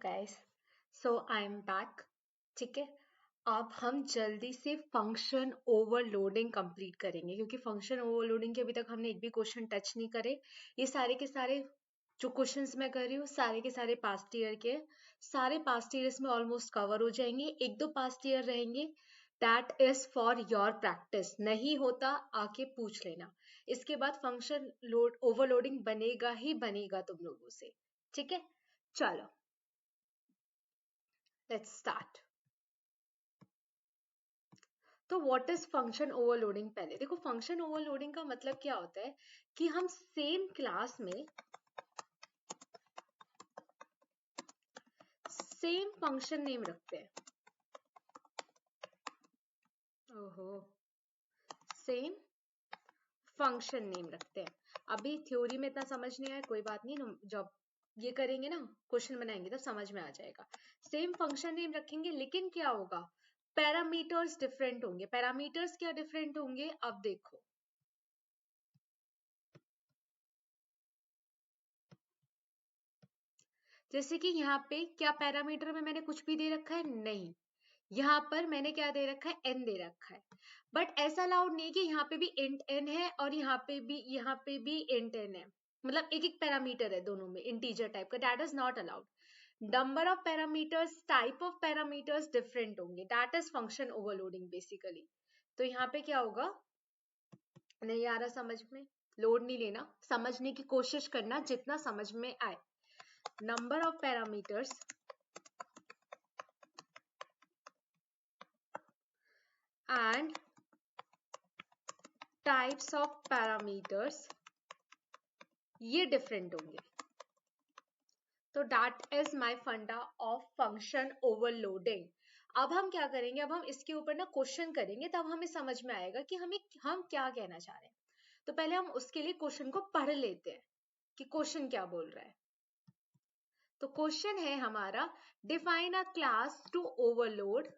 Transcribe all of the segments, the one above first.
Guys, so I am back. ठीक है, अब हम जल्दी से फंक्शन ओवरलोडिंग कंप्लीट करेंगे क्योंकि फंक्शन ओवरलोडिंग के अभी तक हमने एक भी क्वेश्चन टच नहीं करे। ये सारे के सारे जो क्वेश्चंस मैं कर रही हूँ सारे के सारे पास्ट ईयर के, सारे पास्ट ईयर्स में ऑलमोस्ट कवर हो जाएंगे। एक दो पास्ट ईयर रहेंगे, that is for your practice. नहीं होता आके पूछ लेना। इसके बाद फंक्शन लोड ओवरलोडिंग बनेगा ही बनेगा तुम लोगों से। ठीक है, चलो लेट्स स्टार्ट। तो व्हाट इज फंक्शन ओवरलोडिंग? पहले देखो, फंक्शन ओवरलोडिंग का मतलब क्या होता है कि हम सेम क्लास में सेम फंक्शन नेम रखते हैं। ओहो, सेम फंक्शन नेम रखते हैं। अभी थ्योरी में इतना समझ नहीं आया, कोई बात नहीं, जब ये करेंगे ना, क्वेश्चन बनाएंगे तब समझ में आ जाएगा। सेम फंक्शन नेम रखेंगे, लेकिन क्या होगा, पैरामीटर्स डिफरेंट होंगे। पैरामीटर्स क्या डिफरेंट होंगे, अब देखो। जैसे कि यहाँ पे क्या पैरामीटर में मैंने कुछ भी दे रखा है? नहीं। यहाँ पर मैंने क्या दे रखा है? n दे रखा है। बट ऐसा अलाउड नहीं कि यहाँ पे भी int n है और यहाँ पे भी int n है। मतलब एक एक पैरामीटर है दोनों में, इंटीजर टाइप का। That is not allowed. Number of parameters, type of parameters different होंगे। That is function overloading basically. तो यहाँ पे क्या होगा, नहीं आ रहा समझ में, लोड नहीं लेना, समझने की कोशिश करना जितना समझ में आए। Number of parameters and types of parameters ये डिफरेंट होंगे। तो दैट इज माय फंडा ऑफ फंक्शन ओवरलोडिंग। अब हम क्या करेंगे, अब हम इसके ऊपर ना क्वेश्चन करेंगे, तब हमें समझ में आएगा कि हम क्या कहना चाह रहे हैं। तो पहले हम उसके लिए क्वेश्चन को पढ़ लेते हैं कि क्वेश्चन क्या बोल रहा है। तो क्वेश्चन है हमारा, define a class to overload.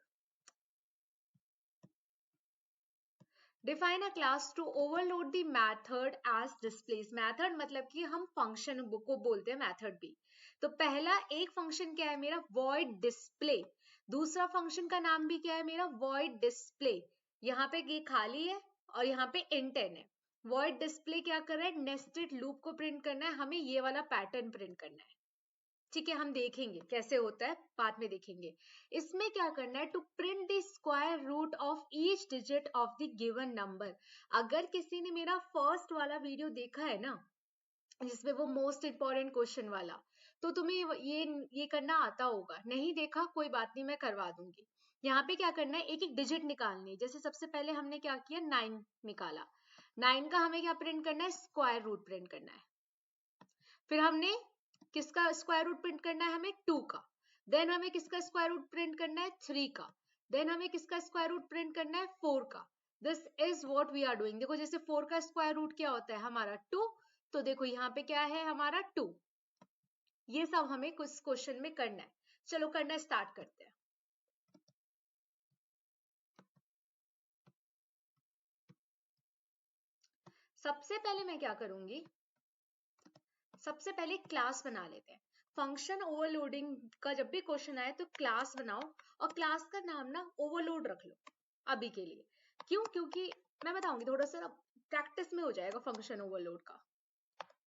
Define a class to overload the method as displays। Method मतलब कि हम फंक्शन को बोलते हैं मेथड भी। तो पहला एक फंक्शन क्या है मेरा, void display। दूसरा फंक्शन का नाम भी क्या है मेरा, void display। यहाँ पे ये खाली है और यहाँ पे इंटेन है। void display क्या कर रहा है, नेस्टेड लूप को प्रिंट करना है, हमें ये वाला पैटर्न प्रिंट करना है। ठीक है, हम देखेंगे कैसे होता है, बाद में देखेंगे। इसमें क्या करना है, to print the square root of each digit of the given number. अगर किसी ने मेरा फर्स्ट वाला वीडियो देखा है ना, जिसमें वो मोस्ट इंपॉर्टेंट क्वेश्चन वाला, तो तुम्हें ये करना आता होगा। नहीं देखा कोई बात नहीं, मैं करवा दूंगी। यहाँ पे क्या करना है, एक एक डिजिट निकालनी है। जैसे सबसे पहले हमने क्या किया, 9 निकाला। 9 का हमें क्या प्रिंट करना है, स्क्वायर रूट प्रिंट करना है। फिर हमने किसका स्क्वायर रूट प्रिंट करना है, हमें 2 का। देन हमें किसका स्क्वायर रूट प्रिंट करना है, 3 का। देन हमें किसका स्क्वायर रूट प्रिंट करना है, 4 का। This is what we are doing. देखो, जैसे 4 का स्क्वायर रूट क्या होता है हमारा 2, तो देखो यहाँ पे क्या है हमारा 2। ये सब हमें कुछ क्वेश्चन में करना है। चलो करना स्टार्ट करते हैं। सबसे पहले मैं क्या करूंगी, सबसे पहले क्लास बना लेते हैं। फंक्शन ओवरलोडिंग का जब भी क्वेश्चन आए तो क्लास बनाओ, और क्लास का नाम ना ओवरलोड रख लो अभी के लिए। क्यों? क्योंकि मैं बताऊंगी, थोड़ा सा प्रैक्टिस में हो जाएगा फंक्शन ओवरलोड का।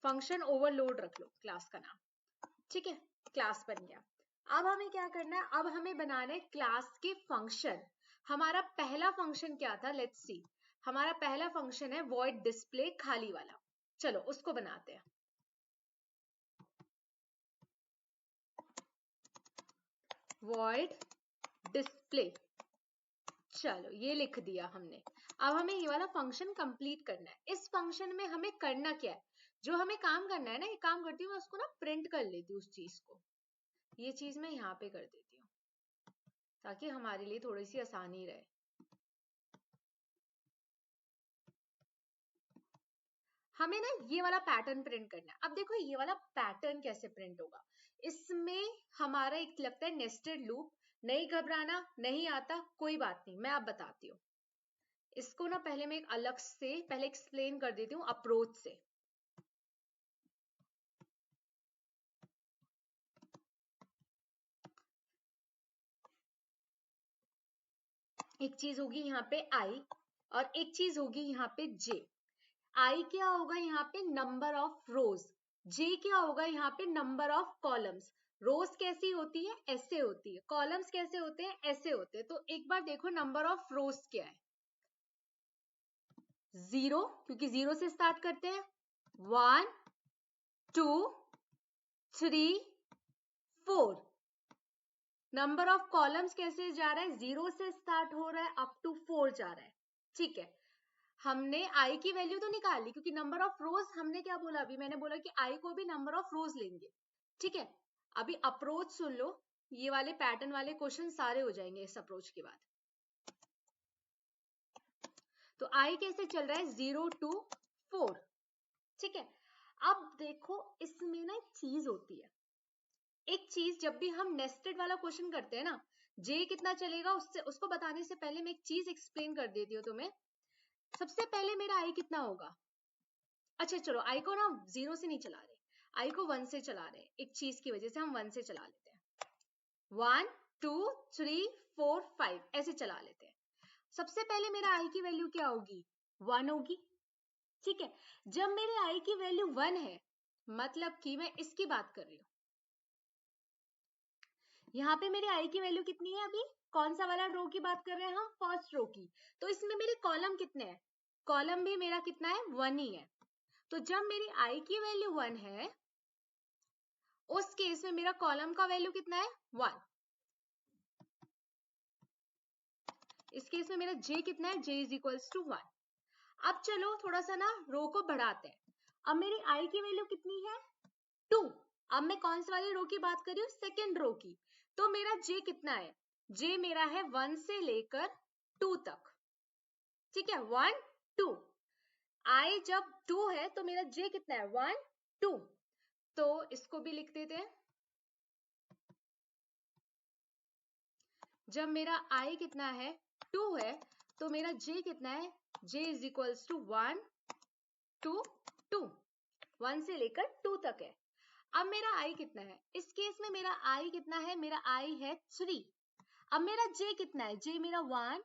फंक्शन ओवरलोड रख लो क्लास का नाम। ठीक है, क्लास बन गया। अब हमें क्या करना है, अब हमें बनाना है क्लास के फंक्शन। हमारा पहला फंक्शन क्या था, लेट्स सी। हमारा पहला फंक्शन है वॉइड डिस्प्ले, खाली वाला। चलो उसको बनाते हैं। void display, चलो ये लिख दिया हमने। अब हमें ये वाला फंक्शन कंप्लीट करना है। इस फंक्शन में हमें करना क्या है, जो हमें काम करना है ना, ये काम करती हूँ मैं, उसको ना प्रिंट कर लेती हूँ उस चीज को। ये चीज मैं यहाँ पे कर देती हूँ ताकि हमारे लिए थोड़ी सी आसानी रहे। हमें ना ये वाला पैटर्न प्रिंट करना है। अब देखो ये वाला पैटर्न कैसे प्रिंट होगा, इसमें हमारा एक लगता है नेस्टेड लूप। नहीं घबराना, नहीं आता कोई बात नहीं, मैं अब बताती हूँ। इसको ना पहले मैं एक अलग से पहले एक्सप्लेन कर देती हूँ अप्रोच से। एक चीज होगी यहाँ पे आई और एक चीज होगी यहाँ पे जे। आई क्या होगा यहाँ पे नंबर ऑफ रोज, जे क्या होगा यहाँ पे नंबर ऑफ कॉलम्स। रोज कैसी होती है, ऐसे होती है, कॉलम्स कैसे होते हैं, ऐसे होते हैं। तो एक बार देखो नंबर ऑफ रोज क्या है, 0 क्योंकि 0 से स्टार्ट करते हैं, 1 2 3 4। नंबर ऑफ कॉलम्स कैसे जा रहा है, 0 से स्टार्ट हो रहा है अप टू 4 जा रहा है। ठीक है, हमने आई की वैल्यू तो निकाल ली क्योंकि नंबर ऑफ रोज हमने क्या बोला, अभी मैंने बोला कि आई को भी नंबर ऑफ रोज लेंगे। ठीक है, अभी अप्रोच सुन लो, ये वाले पैटर्न वाले क्वेश्चन सारे हो जाएंगे इस अप्रोच के बाद। तो आई कैसे चल रहा है, 0 to 4। ठीक है, अब देखो इसमें ना एक चीज होती है, एक चीज जब भी हम नेस्टेड वाला क्वेश्चन करते हैं ना, जे कितना चलेगा उससे उसको बताने से पहले मैं एक चीज एक्सप्लेन कर देती हूँ तुम्हें। सबसे पहले मेरा आई कितना होगा, अच्छा चलो आई को ना 0 से नहीं चला रहे, आई को 1 से चला रहे, एक चीज की वजह से हम 1 से चला लेते हैं, 1 2 3 4 5 ऐसे चला लेते हैं। सबसे पहले मेरा आई की वैल्यू क्या होगी, 1 होगी। ठीक है, जब मेरे आई की वैल्यू 1 है, मतलब कि मैं इसकी बात कर रही हूं, यहाँ पे मेरे आई की वैल्यू कितनी है, अभी कौन सा वाला रो की बात कर रहे हैं हम, फर्स्ट रो की। तो इसमें मेरे कॉलम कितने हैं, कॉलम भी मेरा कितना है, 1 ही है। तो जब मेरी आई की वैल्यू 1 है, उस केस में मेरा कॉलम का वैल्यू कितना है, 1। इस केस में मेरा जे कितना है, जे इज इक्वल्स टू 1। अब चलो थोड़ा सा ना रो को बढ़ाते हैं, अब मेरी आई की वैल्यू कितनी है, 2। अब मैं कौन सी वाली रो की बात कर रही हूँ, सेकेंड रो की। तो मेरा जे कितना है, जे मेरा है 1 से लेकर 2 तक। ठीक है, 1 2, आई जब 2 है तो मेरा जे कितना है, 1 2। तो इसको भी लिख देते हैं, जब मेरा आई कितना है, 2 है, तो मेरा जे कितना है, जे इज इक्वल्स टू 1 2 2, 1 से लेकर 2 तक है। अब मेरा आई कितना है, इस केस में मेरा आई कितना है, मेरा आई है 3। अब मेरा जे कितना है, जे मेरा 1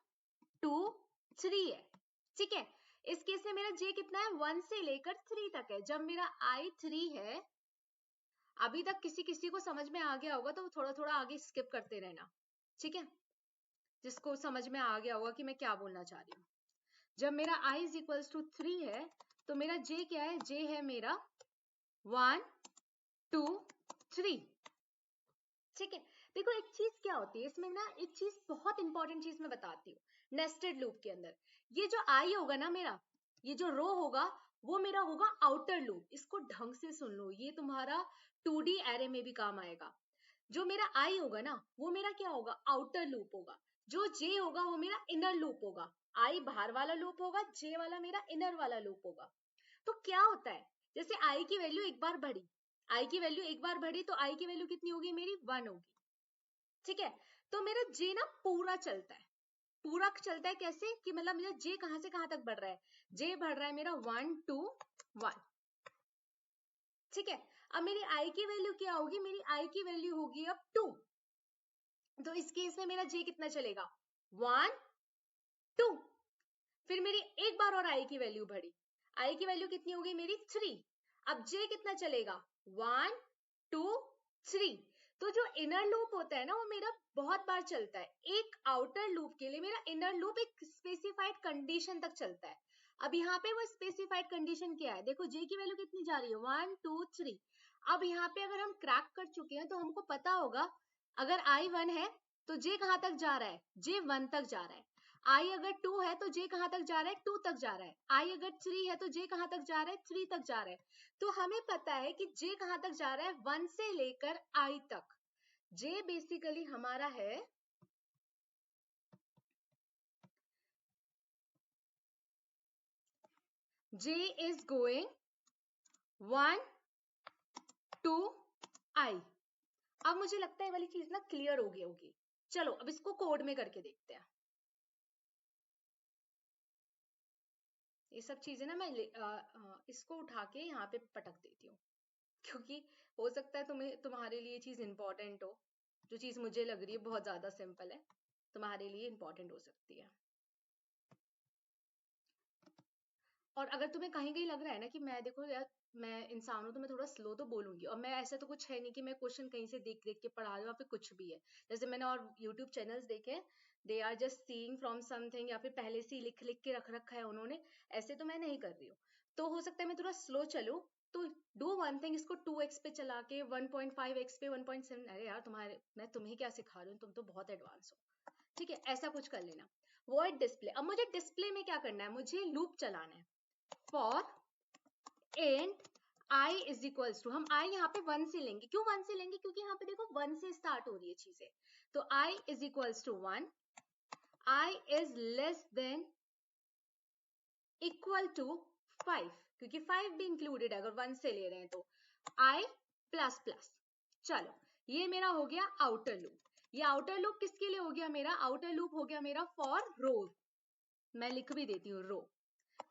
2 3 है। ठीक है, इस केस में मेरा जे कितना है, 1 से लेकर 3 तक है। जब मेरा आई 3 है, अभी तक किसी किसी को समझ में आ गया होगा तो थोड़ा थोड़ा आगे स्किप करते रहना। ठीक है, जिसको समझ में आ गया होगा कि मैं क्या बोलना चाह रही हूँ। जब मेरा आई इज इक्वल्स टू 3 है, तो मेरा जे क्या है, जे है मेरा 1 2 3। ठीक है, देखो एक चीज क्या होती है इसमें ना, एक चीज बहुत इंपॉर्टेंट चीज मैं बताती हूँ। नेस्टेड लूप के अंदर ये जो आई होगा ना मेरा, ये जो रो होगा वो मेरा होगा आउटर लूप। इसको ढंग से सुन लो, ये तुम्हारा 2D एरे में भी काम आएगा। जो मेरा आई होगा ना वो मेरा क्या होगा, आउटर लूप होगा। जो जे होगा वो मेरा इनर लूप होगा। आई बाहर वाला लूप होगा, जे वाला मेरा इनर वाला लूप होगा। तो क्या होता है, जैसे आई की वैल्यू एक बार बढ़ी, आई की वैल्यू एक बार बढ़ी तो आई की वैल्यू कितनी होगी, मेरी 1 होगी। ठीक है, तो मेरा जे ना पूरा चलता है, पूरा चलता है कैसे कि मतलब मेरा जे कहां से कहां तक बढ़ रहा है, जे बढ़ रहा है मेरा 1 2 1। ठीक है, अब मेरी आई की वैल्यू क्या होगी, मेरी आई की वैल्यू होगी अब 2। तो इस केस में मेरा जे कितना चलेगा, 1 2। फिर मेरी एक बार और आई की वैल्यू बढ़ी, आई की वैल्यू कितनी होगी मेरी 3। अब जे कितना चलेगा, 1 2 3। तो जो इनर लूप होता है ना वो मेरा बहुत बार चलता है। एक आउटर लूप के लिए मेरा इनर लूप एक स्पेसिफाइड कंडीशन तक चलता है। अब यहाँ पे वो स्पेसिफाइड कंडीशन क्या है, देखो जे की वैल्यू कितनी जा रही है, 1 2 3। अब यहाँ पे अगर हम क्रैक कर चुके हैं तो हमको पता होगा, अगर आई 1 है तो जे कहाँ तक जा रहा है, जे 1 तक जा रहा है। आई अगर 2 है तो जे कहां तक जा रहा है, 2 तक जा रहा है। आई अगर 3 है तो जे कहां तक जा रहा है, 3 तक जा रहा है। तो हमें पता है कि जे कहां तक जा रहा है, 1 से लेकर आई तक। जे बेसिकली हमारा है जे इज गोइंग 1 टू आई। अब मुझे लगता है ये वाली चीज ना क्लियर हो गई होगी। चलो अब इसको कोड में करके देखते हैं। ये सब चीजें ना मैं इसको उठा के यहाँ पे पटक देती हूँ, क्योंकि हो सकता है तुम्हें तुम्हारे लिए चीज इंपॉर्टेंट हो। जो चीज मुझे लग रही है बहुत ज्यादा सिंपल है, तुम्हारे लिए इंपॉर्टेंट हो सकती है। और अगर तुम्हें कहीं कहीं लग रहा है ना कि मैं देखो यार मैं इंसान हूं तो मैं थोड़ा स्लो तो बोलूंगी, और मैं ऐसा तो कुछ है नहीं कि मैं क्वेश्चन कहीं से देख देख के पढ़ा रही हूँ या फिर कुछ भी है। जैसे मैंने और यूट्यूब चैनल्स देखे, they are just seeing from something, या फिर पहले से ही लिख लिख के रख रखा है उन्होंने, ऐसे तो मैं नहीं कर रही हूँ। तो हो सकता है मैं थोड़ा स्लो चलूँ, तो डू वन थिंग, इसको 2x पे चला के 1.5x पे 1.7, अरे यार तुम्हारे मैं तुम्हें क्या सिखा रही हूँ, तुम तो बहुत एडवांस हो, ठीक है, ऐसा कुछ कर लेना। वॉइड डिस्प्ले, अब मुझे डिस्प्ले में क्या करना है, मुझे लूप चलाना है। For and i is equals to, हम i यहाँ पे 1 से लेंगे, क्यों 1 से लेंगे, क्योंकि यहाँ पे देखो 1 से स्टार्ट हो रही है चीजें, तो i is equals to 1, i is less than equal to 5, क्योंकि 5 भी इंक्लूडेड है अगर 1 से ले रहे हैं तो, i प्लस प्लस। चलो ये मेरा हो गया आउटर लूप। ये आउटर लूप किसके लिए हो गया मेरा, आउटर लूप हो गया मेरा फॉर रो, मैं लिख भी देती हूँ रो,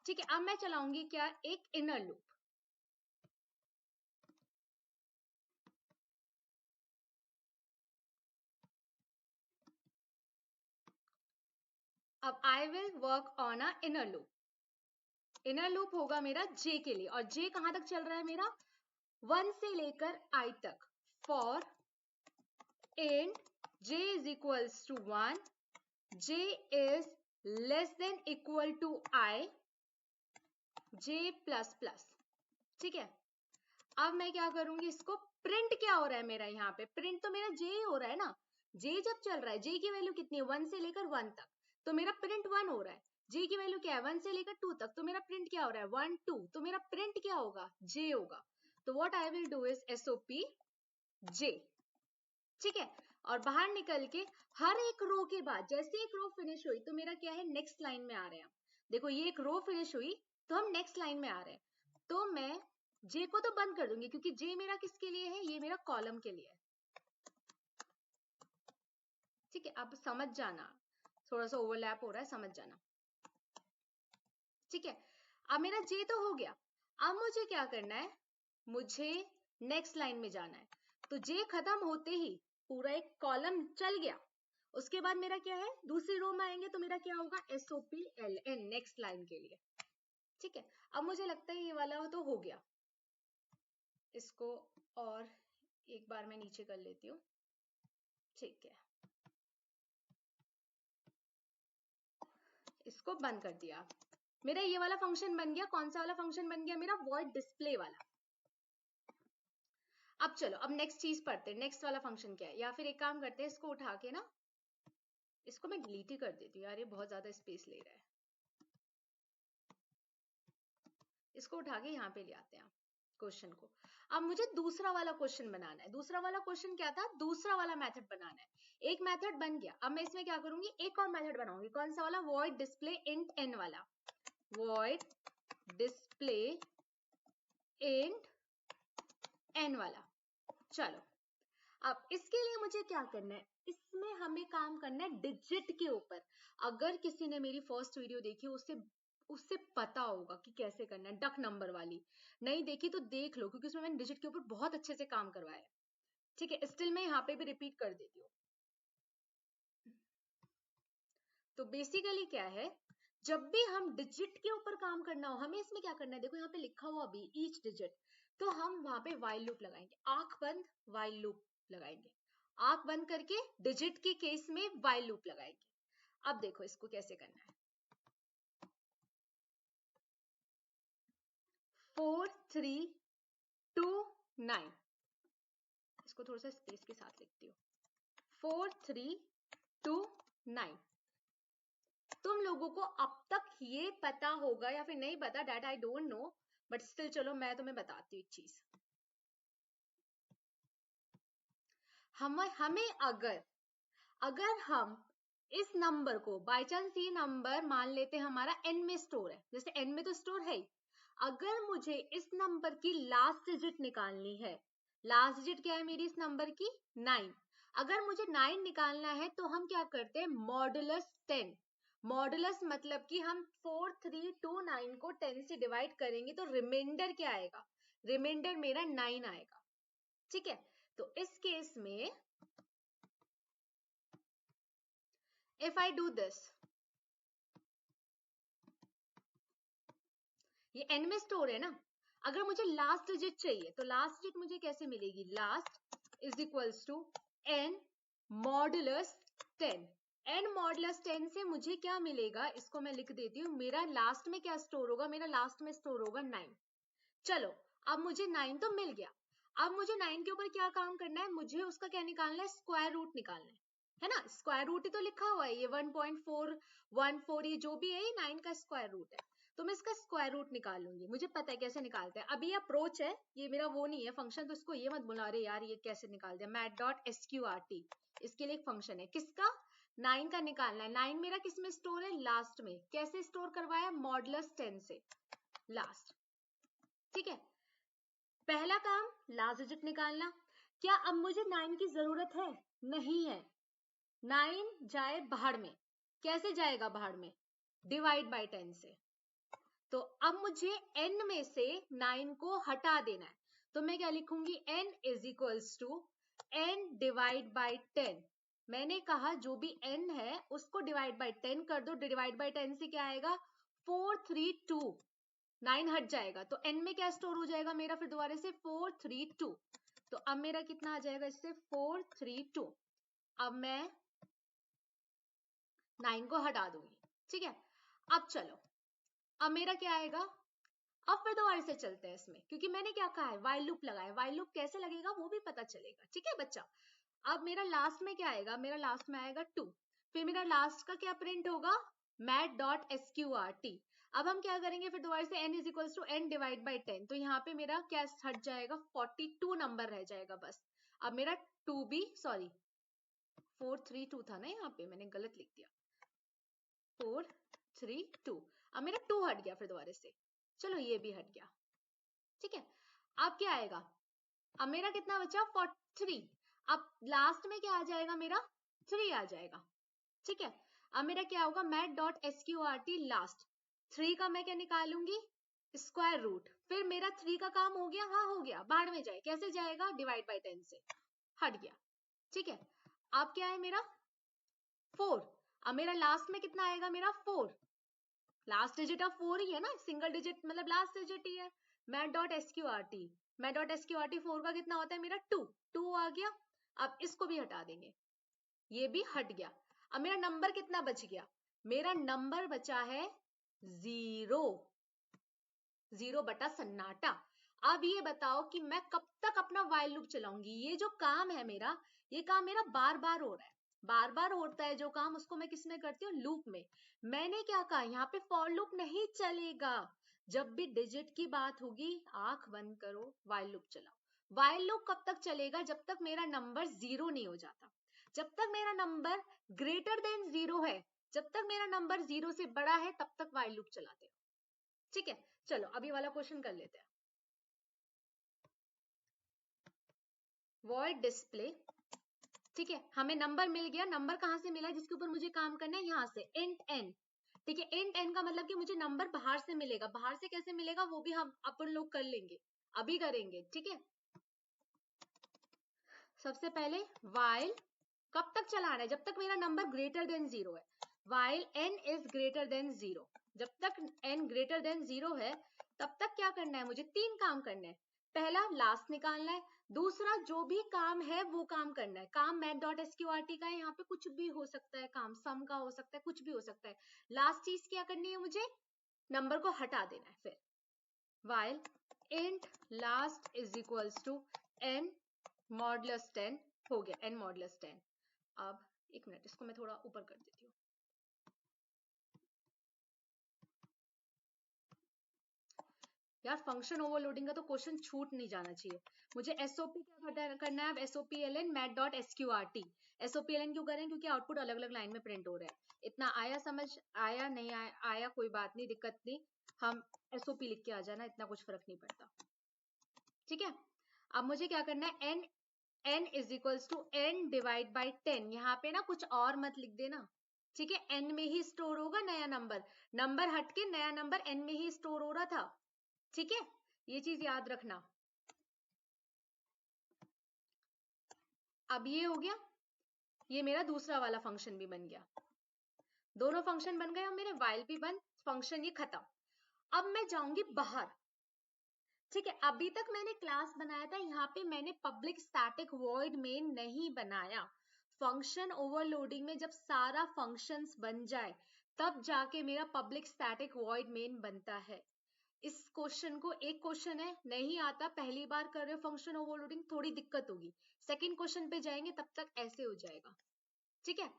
ठीक है। अब मैं चलाऊंगी क्या, एक इनर लूप। अब I will work on a inner loop. Inner loop होगा मेरा j के लिए, और j कहां तक चल रहा है मेरा, 1 से लेकर i तक। For and j is equals to 1, j is less than equal to i, j plus plus, ठीक है। अब मैं क्या करूंगी, इसको प्रिंट क्या हो रहा है मेरा, यहाँ पे प्रिंट तो मेरा j ही हो रहा है ना, j जब चल रहा है, j की वैल्यू कितनी है 1 से लेकर 1 तक, तो मेरा प्रिंट 1 हो रहा है। j की वैल्यू क्या है 1 से लेकर 2 तक, तो मेरा प्रिंट क्या हो रहा है 1 2, तो मेरा प्रिंट क्या होगा j होगा। तो what I will do is SOP j, ठीक है। और बाहर निकल के हर एक रो के बाद जैसे एक रो फिनिश हुई तो मेरा क्या है, नेक्स्ट लाइन में आ रहे हैं। देखो ये एक रो फिनिश हुई तो हम नेक्स्ट लाइन में आ रहे हैं, तो मैं जे को तो बंद कर दूंगी, क्योंकि जे मेरा किसके लिए है, ये मेरा कॉलम के लिए है, ठीक है। अब समझ जाना, थोड़ा सा ओवरलैप हो रहा है, समझ जाना, ठीक है। अब मेरा जे तो हो गया, अब मुझे क्या करना है, मुझे नेक्स्ट लाइन में जाना है। तो जे खत्म होते ही पूरा एक कॉलम चल गया, उसके बाद मेरा क्या है, दूसरी रो में आएंगे तो मेरा क्या होगा SOPLN, नेक्स्ट लाइन के लिए, ठीक है। अब मुझे लगता है ये वाला तो हो गया, इसको और एक बार मैं नीचे कर लेती हूँ, ठीक है। इसको बंद कर दिया, मेरा ये वाला फंक्शन बन गया। कौन सा वाला फंक्शन बन गया मेरा, वॉइड डिस्प्ले वाला। अब चलो अब नेक्स्ट चीज पढ़ते हैं, नेक्स्ट वाला फंक्शन क्या है, या फिर एक काम करते हैं, इसको उठा के ना, इसको मैं डिलीट ही कर देती हूँ यार, ये बहुत ज्यादा स्पेस ले रहा है, इसको उठा के यहाँ पे ले आते हैं क्वेश्चन को। अब मुझे दूसरा वाला क्वेश्चन बनाना है। दूसरा वाला क्वेश्चन क्या था, दूसरा वाला मेथड बनाना है। एक मेथड बन गया, अब मैं इसमें क्या करूंगी, एक और मेथड बनाऊंगी। कौन सा वाला, वॉइड डिस्प्ले इंट n वाला, वॉइड डिस्प्ले इंट n वाला। चलो अब इसके लिए मुझे क्या करना है, इसमें हमें काम करना है डिजिट के ऊपर। अगर किसी ने मेरी फर्स्ट वीडियो देखी उससे उससे पता होगा कि कैसे करना है, डक नंबर वाली। नहीं देखी तो देख लो, क्योंकि उसमें मैंने डिजिट के ऊपर बहुत अच्छे से काम करवाया है, ठीक है। स्टिल मैं यहाँ पे भी रिपीट कर देती हूँ। तो बेसिकली क्या है, जब भी हम डिजिट के ऊपर काम करना हो, हमें इसमें क्या करना है, देखो यहाँ पे लिखा हुआ भी ईच डिजिट, तो हम वहां पे वाइल लूप लगाएंगे, आंख बंद वाइल लूप लगाएंगे, आंख बंद करके डिजिट के केस में वाइल लूप लगाएंगे। अब देखो इसको कैसे करना है, 4 3 2 9, इसको थोड़ा सा स्पेस के साथ लिखती हूँ, 4 3 2 9। तुम लोगों को अब तक ये पता होगा या फिर नहीं पता, that I don't know, but still चलो मैं तुम्हें बताती हूँ एक चीज। हमें अगर अगर हम इस नंबर को बाय चांस, ये नंबर मान लेते हैं हमारा n में स्टोर है, जैसे n में तो स्टोर है ही, अगर मुझे इस नंबर की लास्ट डिजिट निकालनी है, लास्ट डिजिट क्या है मेरी इस नंबर की 9, अगर मुझे 9 निकालना है तो हम क्या करते हैं, मॉडुलस 10। मॉडुलस मतलब कि हम 4 3 2 9 को 10 से डिवाइड करेंगे तो रिमाइंडर क्या आएगा, रिमाइंडर मेरा 9 आएगा, ठीक है। तो इस केस में इफ आई डू दिस, ये n में स्टोर है ना, अगर मुझे लास्ट डिजिट चाहिए तो लास्ट डिजिट मुझे कैसे मिलेगी, last is equals to n modulus 10। n modulus 10 से मुझे क्या मिलेगा, इसको मैं लिख देती हूँ, मेरा लास्ट में क्या स्टोर होगा, मेरा लास्ट में स्टोर होगा 9। चलो अब मुझे 9 तो मिल गया, अब मुझे 9 के ऊपर क्या काम करना है, मुझे उसका क्या निकालना है, स्क्वायर रूट निकालना है ना, स्क्वायर रूट ही तो लिखा हुआ है, ये 1.414 ये जो भी है, ये 9 का स्क्वायर रूट है, तो मैं इसका स्क्वायर रूट निकाल लूंगी, मुझे पता है कैसे निकालते हैं। अभी अप्रोच है, ये मेरा वो नहीं है फंक्शन, तो इसको ये मत बोला अरे यार ये कैसे निकाल दिया, mat.sqrt इसके लिए एक फंक्शन है, किसका, 9 का निकालना है। 9 मेरा किस में स्टोर है, लास्ट में, कैसे स्टोर करवाया, मॉडुलस 10 से लास्ट, ठीक है। पहला काम लास्ट डिजिट निकालना। क्या अब मुझे 9 की जरूरत है, नहीं है, 9 जाए बाहर में, कैसे जाएगा बाहर में, डिवाइड बाय 10 से, तो अब मुझे n में से 9 को हटा देना है, तो मैं क्या लिखूंगी, n is equals to n divide by 10। मैंने कहा जो भी n है उसको डिवाइड बाय 10 कर दो, डिवाइड बाय 10 से क्या आएगा, 432, 9 हट जाएगा तो n में क्या स्टोर हो जाएगा मेरा, फिर दोबारा से 432, तो अब मेरा कितना आ जाएगा इससे, 432। अब मैं 9 को हटा दूंगी, ठीक है। अब चलो, अब मेरा क्या आएगा, अब फिर दोबारा से चलते हैं इसमें, क्योंकि मैंने क्या कहा है, वाइल लूप लगाया, वाइल लूप कैसे लगेगा वो भी पता चलेगा, ठीक है बच्चा। अब मेरा लास्ट में क्या आएगा, मेरा लास्ट में आएगा 2, फिर मेरा लास्ट का क्या प्रिंट होगा, mat.sqrt। अब हम क्या करेंगे, फिर दोबारा से n is equals to n divide by 10, तो यहाँ पे मेरा क्या हट जाएगा, 42 नंबर रह जाएगा बस। अब मेरा 2b, सॉरी 432 था ना, यहाँ पे मैंने गलत लिख दिया, 432, अब मेरा 2 हट गया फिर दोबारा से, चलो ये भी हट गया, ठीक है। अब क्या आएगा, अब मेरा कितना बचा, 43, अब लास्ट में क्या आ जाएगा मेरा, 3 आ जाएगा, ठीक है। अब मेरा क्या होगा, mat.sqrt लास्ट, 3 का मैं क्या निकालूंगी, स्क्वायर रूट, फिर मेरा 3 का काम हो गया, हाँ हो गया, बाहर में जाए, कैसे जाएगा, डिवाइड बाय 10 से, हट गया, ठीक है। अब क्या है मेरा 4, अब मेरा लास्ट में कितना आएगा, मेरा 4, लास्ट डिजिट ऑफ 4 ही है ना, सिंगल डिजिट मतलब लास्ट डिजिट ही है, mat.sqrt, mat.sqrt 4 का कितना होता है मेरा 2 आ गया। अब इसको भी हटा देंगे, ये भी हट गया। अब मेरा नंबर कितना बच गया, मेरा नंबर बचा है 0, 0 बटा सन्नाटा। अब ये बताओ कि मैं कब तक अपना वाइल लूप चलाऊंगी, ये जो काम है मेरा, ये काम मेरा बार बार हो रहा है, बार बार होता है जो काम, उसको मैं किस में करती हूँ, लूप में। मैंने क्या कहा, यहाँ पे फॉर लूप नहीं चलेगा, जब भी डिजिट की बात होगी आंख बंद करो, वाइल लूप चलाओ। वाइल लूप कब तक चलेगा, जब तक मेरा नंबर 0 नहीं हो जाता, जब तक मेरा नंबर ग्रेटर देन 0 है, जब तक मेरा नंबर 0 से बड़ा है तब तक वाइल लूप चलाते हो, ठीक है। चलो अभी वाला क्वेश्चन कर लेते हैं, वॉइड डिस्प्ले, ठीक है, हमें नंबर मिल गया, नंबर कहां से मिला, जिसके ऊपर मुझे काम करना है, यहाँ से इंट n, ठीक है। इंट n का मतलब कि मुझे नंबर बाहर से मिलेगा, बाहर से कैसे मिलेगा वो भी हम अपन लोग कर लेंगे, अभी करेंगे, ठीक है। सबसे पहले वाइल कब तक चलाना है, जब तक मेरा नंबर ग्रेटर देन 0 है, while n is greater than 0, जब तक n ग्रेटर देन 0 है तब तक क्या करना है, मुझे 3 काम करना है। पहला लास्ट निकालना है, दूसरा जो भी काम है वो काम करना है, काम mat.sqrt का है, यहाँ पे कुछ भी हो सकता है, काम सम का हो सकता है, कुछ भी हो सकता है। लास्ट चीज क्या करनी है, मुझे नंबर को हटा देना है, फिर while int last is equals to n modulus 10 हो गया, n मॉडुलस 10। अब एक मिनट, इसको मैं थोड़ा ऊपर कर देती हूँ, यार फंक्शन ओवरलोडिंग का तो क्वेश्चन छूट नहीं जाना चाहिए। मुझे एसओपी क्या करना है, अब एसओपीएलएन mat.sqrt, एसओपीएलएन क्यों करें, क्योंकि आउटपुट अलग अलग लाइन में प्रिंट हो रहा है। इतना आया समझ, आया नहीं आया कोई बात नहीं, दिक्कत नहीं, हम एसओपी लिख के आ जाना, इतना कुछ फर्क नहीं पड़ता, ठीक है। अब मुझे क्या करना है, n is equals to n divide by 10, यहाँ पे ना कुछ और मत लिख देना, ठीक है। n में ही स्टोर होगा नया नंबर, नंबर हट के नया नंबर n में ही स्टोर हो रहा था, ठीक है, ये चीज याद रखना। अब ये हो गया, ये मेरा दूसरा वाला फंक्शन भी बन गया, दोनों फंक्शन बन गए और मेरे while भी बन, फंक्शन ये खत्म। अब मैं जाऊंगी बाहर, ठीक है। अभी तक मैंने क्लास बनाया था, यहाँ पे मैंने पब्लिक स्टैटिक वॉइड मेन नहीं बनाया। फंक्शन ओवरलोडिंग में जब सारा फंक्शंस बन जाए तब जाके मेरा पब्लिक स्टैटिक वॉइड मेन बनता है। इस क्वेश्चन को, एक क्वेश्चन है, नहीं आता, पहली बार कर रहे हो फंक्शन ओवरलोडिंग, थोड़ी दिक्कत होगी। सेकंड क्वेश्चन पे जाएंगे तब तक ऐसे हो जाएगा, ठीक है।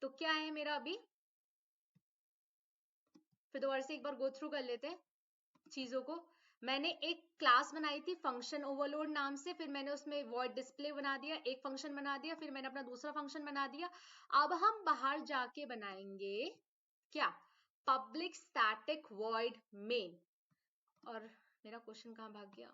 तो क्या है मेरा अभी, फिर दोबारा से एक बार गो थ्रू कर लेते हैं चीजों को। मैंने एक क्लास बनाई थी फंक्शन ओवरलोड नाम से, फिर मैंने उसमें वॉइड डिस्प्ले बना दिया, एक फंक्शन बना दिया, फिर मैंने अपना दूसरा फंक्शन बना दिया। अब हम बाहर जाके बनाएंगे क्या, पब्लिक स्टैटिक वॉइड मेन। और मेरा क्वेश्चन कहाँ भाग गया,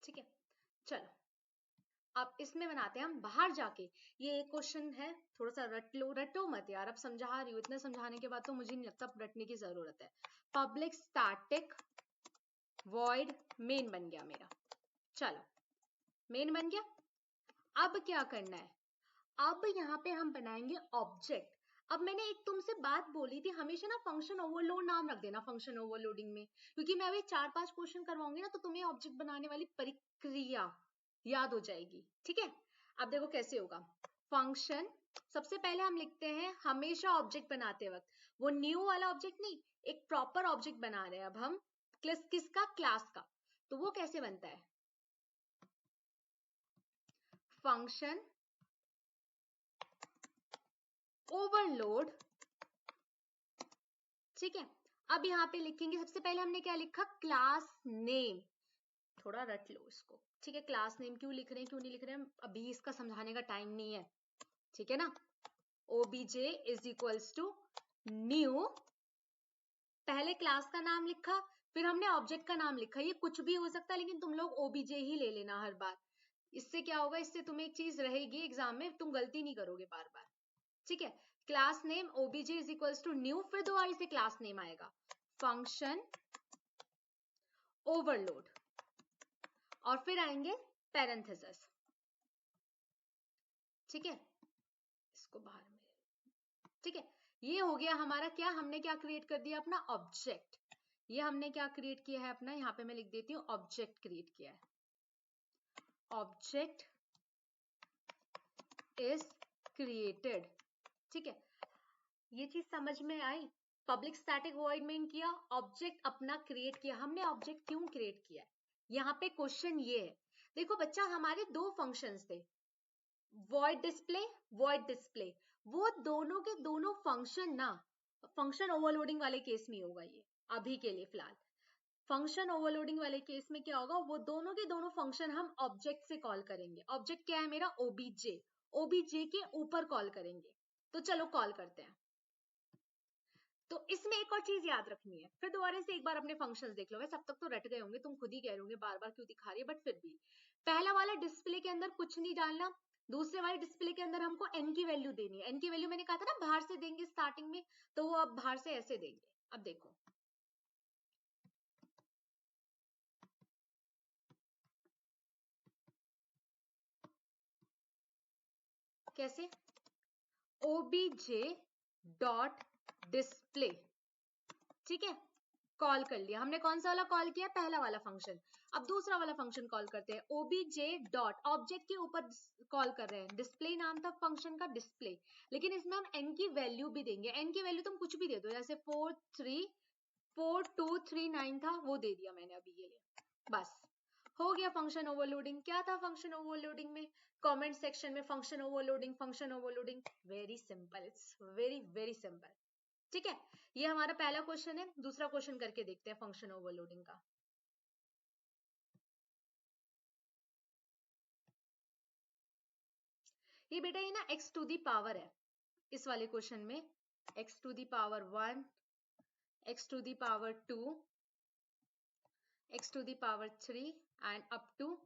ठीक है। चलो अब इसमें बनाते हैं हम बाहर जाके। ये एक क्वेश्चन है, थोड़ा सा रट लो, रटो मत यार, अब समझा रही हूँ, इतना समझाने के बाद तो मुझे नहीं लगता रटने की जरूरत है। पब्लिक स्टैटिक वॉइड मेन बन गया मेरा, चलो मेन बन गया। अब क्या करना है, अब यहाँ पे हम बनाएंगे ऑब्जेक्ट। अब मैंने एक तुमसे बात बोली थी, हमेशा ना फंक्शन ओवरलोड नाम रख देना फंक्शन ओवरलोडिंग में, क्योंकि मैं अभी 4-5 क्वेश्चन करवाऊंगी ना, तो तुम्हें ऑब्जेक्ट बनाने वाली प्रक्रिया याद हो जाएगी, ठीक है। अब देखो कैसे होगा, फंक्शन सबसे पहले हम लिखते हैं हमेशा ऑब्जेक्ट बनाते वक्त, वो न्यू वाला ऑब्जेक्ट नहीं, एक प्रॉपर ऑब्जेक्ट बना रहे हैं अब हम, किसका, क्लास का। तो वो कैसे बनता है, फंक्शन ओवरलोड, ठीक है। अब यहाँ पे लिखेंगे, सबसे पहले हमने क्या लिखा, क्लास नेम, थोड़ा रट लो इसको, ठीक है। क्लास नेम क्यों लिख रहे हैं, क्यों नहीं लिख रहे हैं, अभी इसका समझाने का टाइम नहीं है, ठीक है ना। obj is equals to new, पहले क्लास का नाम लिखा, फिर हमने ऑब्जेक्ट का नाम लिखा, ये कुछ भी हो सकता है लेकिन तुम लोग obj ही ले लेना हर बार। इससे क्या होगा, इससे तुम्हें एक चीज रहेगी एग्जाम में, तुम गलती नहीं करोगे बार बार, ठीक है। Class name obj is equals to new, फिर दोबारा से क्लास नेम आएगा फंक्शन ओवरलोड, और फिर आएंगे पैरेंथेसिस, ठीक है। इसको बाहर में, ठीक है। ये हो गया हमारा क्या, हमने क्या क्रिएट कर दिया, अपना ऑब्जेक्ट। ये हमने क्या क्रिएट किया है अपना, यहाँ पे मैं लिख देती हूँ ऑब्जेक्ट क्रिएट किया है, ऑब्जेक्ट इज क्रिएटेड, ठीक है। ये चीज समझ में आई, पब्लिक स्टैटिक वॉइड मेन किया, ऑब्जेक्ट अपना क्रिएट किया। हमने ऑब्जेक्ट क्यों क्रिएट किया है, यहाँ पे क्वेश्चन ये है। देखो बच्चा, हमारे दो फंक्शंस थे, वॉइड डिस्प्ले, वो दोनों के दोनों फंक्शन ना, फंक्शन ओवरलोडिंग वाले केस में होगा ये, अभी के लिए फिलहाल फंक्शन ओवरलोडिंग वाले केस में क्या होगा, वो दोनों के दोनों फंक्शन हम ऑब्जेक्ट से कॉल करेंगे। ऑब्जेक्ट क्या है मेरा, ओबीजे, ओबीजे के ऊपर कॉल करेंगे। तो चलो कॉल करते हैं। तो इसमें एक और चीज याद रखनी है, फिर दोबारा से एक बार अपने फंक्शंस देख लो, वैसे अब तक तो रट गए होंगे, तुम खुद ही कह रहे होंगे बार बार क्यों दिखा रही है, बट फिर भी पहला वाला डिस्प्ले के अंदर कुछ नहीं डालना, दूसरे वाले डिस्प्ले के अंदर हमको एन की वैल्यू देनी है। एन की वैल्यू मैंने कहा था ना बाहर से देंगे स्टार्टिंग में, तो वो अब बाहर से ऐसे देंगे। अब देखो कैसे, obj डॉट डिस्प्ले, ठीक है। कॉल कर लिया हमने, कौन सा वाला कॉल किया, पहला वाला फंक्शन। अब दूसरा वाला फंक्शन कॉल करते हैं, obj डॉट ऑब्जेक्ट के ऊपर कॉल कर रहे हैं, डिस्प्ले नाम था फंक्शन का, डिस्प्ले, लेकिन इसमें हम n की वैल्यू भी देंगे। n की वैल्यू तुम कुछ भी दे दो, जैसे 43239 था, वो दे दिया मैंने अभी के लिए, बस हो गया फंक्शन ओवरलोडिंग। क्या था फंक्शन ओवरलोडिंग में, कमेंट सेक्शन में function overloading very simple, it's very very simple, ठीक है। ये हमारा पहला क्वेश्चन है, दूसरा क्वेश्चन करके देखते हैं फंक्शन ओवरलोडिंग का। ये बेटा ये ना x टू दी पावर है, इस वाले क्वेश्चन में x to the power 1, x to the power 2, x to the power 3 and up to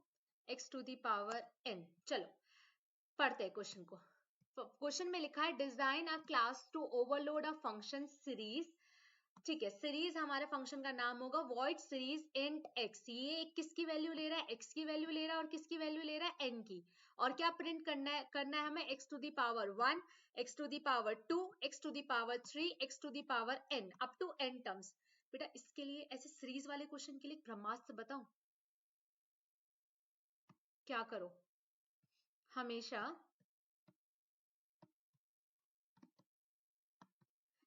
x to the power n। चलो पढ़ते हैं क्वेश्चन को। क्वेश्चन में लिखा है design a class to overload a function series, ठीक है, सीरीज हमारे फंक्शन का नाम होगा वॉइड सीरीज इंट एक्स। ये किसकी वैल्यू ले रहा है, एक्स की वैल्यू ले रहा है, और किसकी वैल्यू ले रहा है, एन की। और क्या प्रिंट करना है हमें, x to the power 1, x to the power 2, x to the power 3, x to the power n, up to n terms. बेटा इसके लिए ऐसे सीरीज वाले क्वेश्चन के लिए ब्रह्मास्त्र बताऊं क्या करो, हमेशा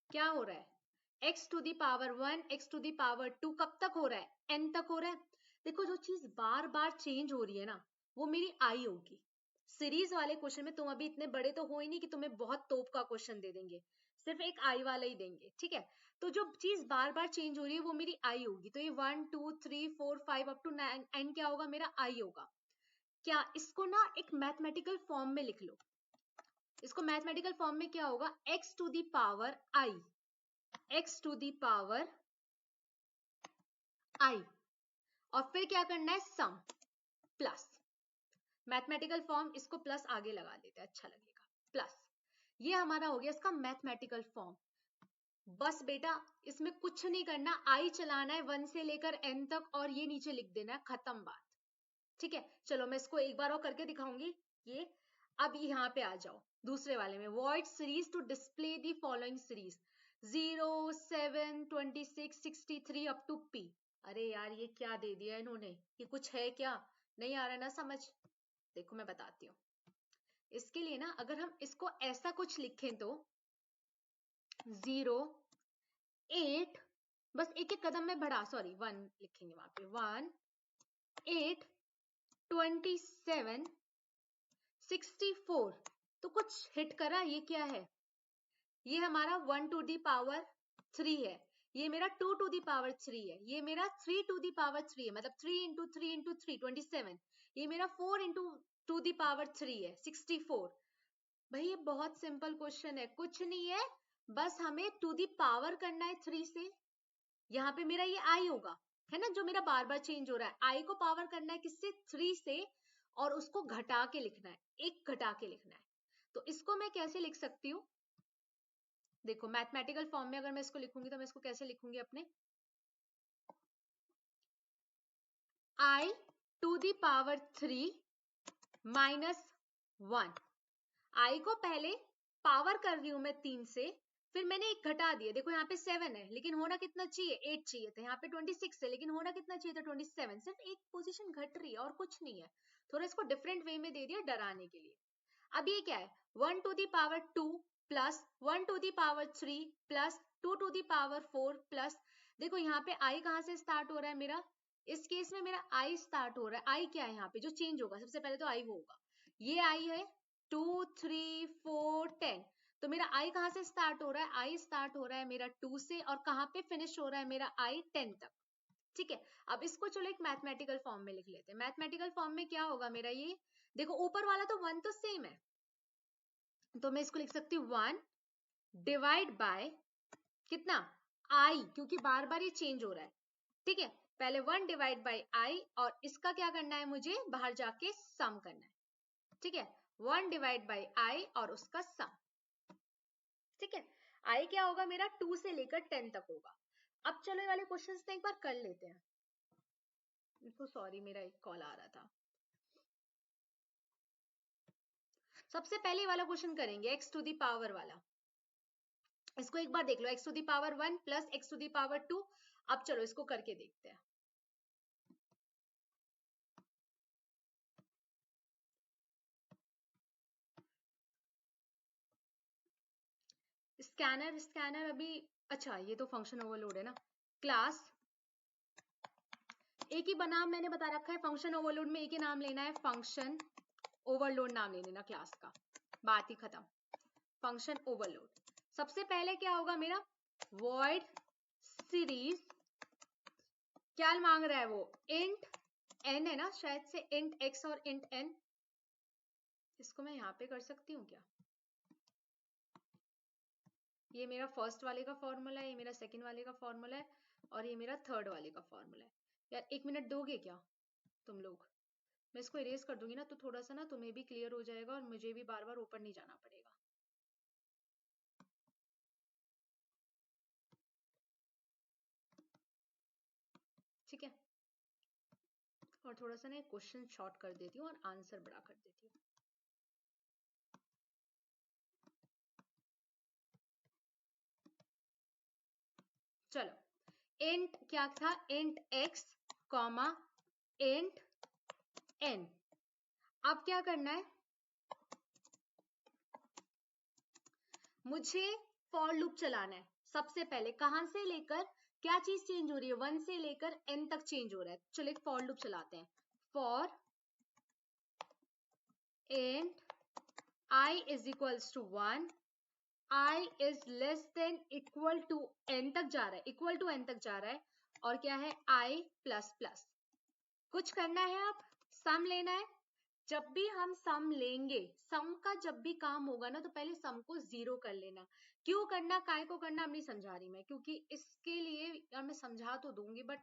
क्या हो रहा है, x to the power 1, x to the power 2 कब तक हो रहा है, n तक हो रहा है। देखो जो चीज बार बार चेंज हो रही है ना, वो मेरी आई होगी। सीरीज वाले क्वेश्चन में तुम अभी इतने बड़े तो हो ही नहीं कि तुम्हें बहुत तोप का क्वेश्चन दे देंगे, सिर्फ एक आई वाला ही देंगे, ठीक है। तो जो चीज बार बार चेंज हो रही है वो मेरी आई होगी। तो ये 1 2 3 4 5 अप टू n क्या होगा, मेरा आई होगा। क्या इसको ना एक मैथमेटिकल फॉर्म में लिख लो। इसको मैथमेटिकल फॉर्म में क्या होगा, x to the power i, x to the power i, और फिर क्या करना है, सम प्लस। मैथमेटिकल फॉर्म, इसको प्लस आगे लगा देते हैं, अच्छा लगेगा, प्लस। ये हमारा हो गया इसका मैथमेटिकल फॉर्म। बस बेटा इसमें कुछ नहीं करना, आई चलाना है 1 से लेकर n तक, और ये नीचे लिख देना है, खत्म बात। ठीक है, चलो मैं इसको एक बार और करके दिखाऊंगी। ये अब यहाँ पे आ जाओ दूसरे वाले में, void series to display the following series 0 7 26 63 up to p। अरे यार ये क्या दे दिया इन्होंने, ये कुछ है क्या, नहीं आ रहा ना समझ। देखो मैं बताती हूँ, इसके लिए ना अगर हम इसको ऐसा कुछ लिखें तो 0 8, बस एक एक कदम में बढ़ा, सॉरी 1 लिखेंगे वहां पे, 1 8 27 64। तो कुछ हिट करा, ये क्या है, ये हमारा 1 टू दी पावर 3 है, ये मेरा 2 टू दी पावर 3 है, ये मेरा 3 टू दी पावर 3 है, मतलब 3 इंटू 3 इंटू 3 27, ये मेरा 4 इंटू 2 दी पावर 3 है 64। भाई ये बहुत सिंपल क्वेश्चन है, कुछ नहीं है, बस हमें टू दी पावर करना है 3 से। यहाँ पे मेरा ये आई होगा, है ना, जो मेरा बार बार चेंज हो रहा है, आई को पावर करना है किससे, 3 से, और उसको घटा के लिखना है, एक घटा के लिखना है। तो इसको मैं कैसे लिख सकती हूँ, देखो मैथमेटिकल फॉर्म में अगर मैं इसको लिखूंगी तो मैं इसको कैसे लिखूंगी अपने, आई टू दी पावर 3 माइनस 1। आई को पहले पावर कर रही हूं मैं 3 से, फिर मैंने एक घटा दिया, देखो यहाँ पे 7 है लेकिन होना कितना चाहिए, 8 चाहिए था, यहाँ पे 26 है लेकिन होना कितना चाहिए था, 27। सिर्फ एक पोजीशन घट रही है और कुछ नहीं है, थोड़ा इसको डिफरेंट वे में दे दिया डराने के लिए। अब ये क्या है, 1 to the power 2 plus 1 to the power 3 plus 2 to the power 4 plus, देखो यहाँ पे आई कहाँ से स्टार्ट हो रहा है मेरा, इस केस में मेरा आई स्टार्ट हो रहा है, आई क्या है यहाँ पे जो चेंज होगा, सबसे पहले तो आई वो होगा, ये आई है 2 3 4 10। तो मेरा आई कहाँ से स्टार्ट हो रहा है, आई स्टार्ट हो रहा है मेरा 2 से, और कहाँ पे फिनिश हो रहा है मेरा आई 10 तक। ठीक है, अब इसको चलो एक मैथमेटिकल फॉर्म में लिख लेते हैं। मैथमेटिकल फॉर्म में क्या होगा मेरा, ये देखो ऊपर वाला तो 1 तो सेम है, तो मैं इसको लिख सकती हूँ 1 डिवाइड बाय कितना, आई, क्योंकि बार बार ये चेंज हो रहा है। ठीक है, पहले 1 डिवाइड बाय आई, और इसका क्या करना है, मुझे बाहर जाके सम करना है। ठीक है, 1 डिवाइड बाय आई और उसका सम। ठीक है, आई क्या होगा मेरा, 2 से लेकर 10 तक होगा। अब चलो ये वाले क्वेश्चंस एक बार कर लेते हैं। तो सॉरी मेरा एक कॉल आ रहा था। सबसे पहले वाला क्वेश्चन करेंगे, एक्स टू दी पावर वाला। इसको एक बार देख लो, एक्स टू दी पावर 1 प्लस एक्स टू दी पावर 2। अब चलो इसको करके देखते हैं। स्कैनर अभी, अच्छा ये तो फंक्शन ओवरलोड है ना, क्लास एक ही नाम मैंने बता रखा है, फंक्शन ओवरलोड में एक ही नाम लेना है, फंक्शन ओवरलोड नाम ले लेना क्लास का, बात ही खत्म। फंक्शन ओवरलोड, सबसे पहले क्या होगा मेरा, वॉइड सीरीज, क्या मांग रहा है वो, इंट n है ना, शायद से इंट x और इंट n। इसको मैं यहाँ पे कर सकती हूँ क्या, ये मेरा फर्स्ट वाले का फॉर्मूला है, ये मेरा सेकंड वाले का फॉर्मूला है, और ये मेरा थर्ड वाले का फॉर्मूला है। यार एक मिनट दोगे क्या तुम लोग, मैं इसको इरेज कर दूंगी ना, तो थोड़ा सा ना तुम्हें भी क्लियर हो जाएगा और मुझे भी बार बार ऊपर नहीं जाना पड़ेगा। और थोड़ा सा ना क्वेश्चन शॉर्ट कर देती हूँ और आंसर बड़ा कर देती हूँ। चलो इंट क्या था, int x comma int n। अब क्या करना है, मुझे फॉर लूप चलाना है। सबसे पहले कहां से लेकर क्या चीज चेंज हो रही है, 1 से लेकर n तक चेंज हो रहा है। चलो एक फॉर लूप चलाते हैं। For int i is equals to 1, i is less than equal to n तक जा रहा है, इक्वल टू n तक जा रहा है। और क्या है, i प्लस प्लस। कुछ करना है, आप सम लेना है। जब भी हम सम लेंगे, सम का जब भी काम होगा ना, तो पहले सम को 0 कर लेना। क्यों करना, काय को करना, अब नहीं समझा रही मैं, क्योंकि इसके लिए यार मैं समझा तो दूंगी बट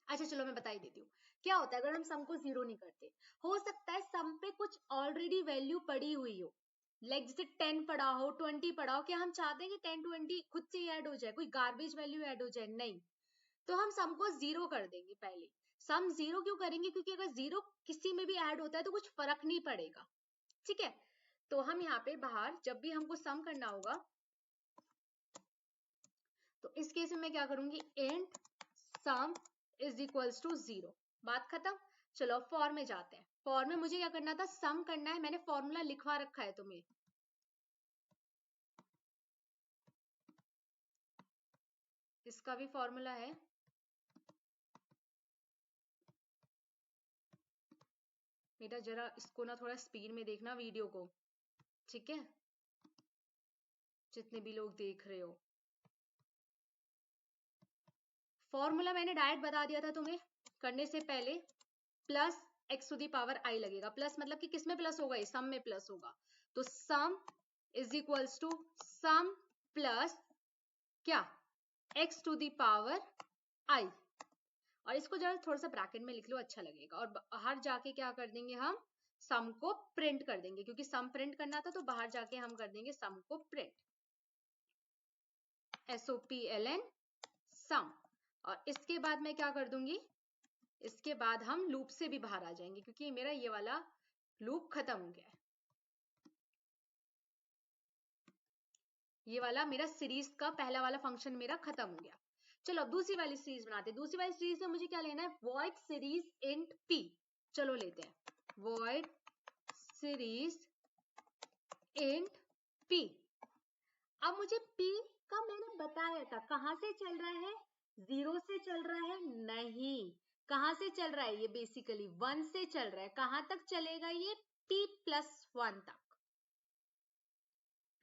अच्छा चलो मैं बता ही देती हूँ। क्या होता है अगर हम सम को 0 नहीं करते, हो सकता है सम पे कुछ ऑलरेडी वैल्यू पड़ी हुई हो, लाइक जैसे 10 पड़ा हो, 20 पड़ा हो। क्या हम चाहते हैं कि 10 20 खुद से ही ऐड हो जाए, कोई गार्बेज वैल्यू ऐड हो जाए? नहीं। तो हम सम को 0 कर देंगे पहले। सम 0 क्यों करेंगे, क्योंकि अगर 0 किसी में भी ऐड होता है तो कुछ फर्क नहीं पड़ेगा। ठीक है, तो हम यहाँ पे बाहर जब भी हमको सम करना होगा, तो इस केस में मैं क्या करूंगी, int sum is equals to 0। बात खत्म। चलो फॉर में जाते हैं। फॉर में मुझे क्या करना था, सम करना है। मैंने फॉर्मूला लिखवा रखा है तुम्हें, इसका भी फॉर्मूला है। बेटा जरा इसको ना थोड़ा स्पीड में देखना वीडियो को, ठीक है, जितने भी लोग देख रहे हो। फॉर्मूला मैंने डायरेक्ट बता दिया था तुम्हें करने से पहले, plus x to the power i लगेगा। प्लस मतलब कि किस में प्लस होगा, ये सम में प्लस होगा। तो sum is equals to sum plus क्या, x to the power i. और इसको जरा थोड़ा सा ब्रैकेट में लिख लो, अच्छा लगेगा। और बाहर जाके क्या कर देंगे, हम सम को प्रिंट कर देंगे, क्योंकि सम प्रिंट करना था तो बाहर जाके हम कर देंगे सम को प्रिंट, SOPLN सम। और इसके बाद मैं क्या कर दूंगी, इसके बाद हम लूप से भी बाहर आ जाएंगे, क्योंकि मेरा ये वाला लूप खत्म हो गया है। ये वाला मेरा सीरीज का पहला वाला फंक्शन मेरा खत्म हो गया। चलो अब दूसरी वाली सीरीज बनाते हैं। दूसरी वाली सीरीज में मुझे क्या लेना है, वॉइड सीरीज इंट p। चलो लेते हैं वॉइड सीरीज इंट p। अब मुझे p का मैंने बताया था कहां से चल रहा है, 0 से चल रहा है? नहीं, कहां से चल रहा है, ये बेसिकली 1 से चल रहा है। कहां तक चलेगा ये, p प्लस 1 तक।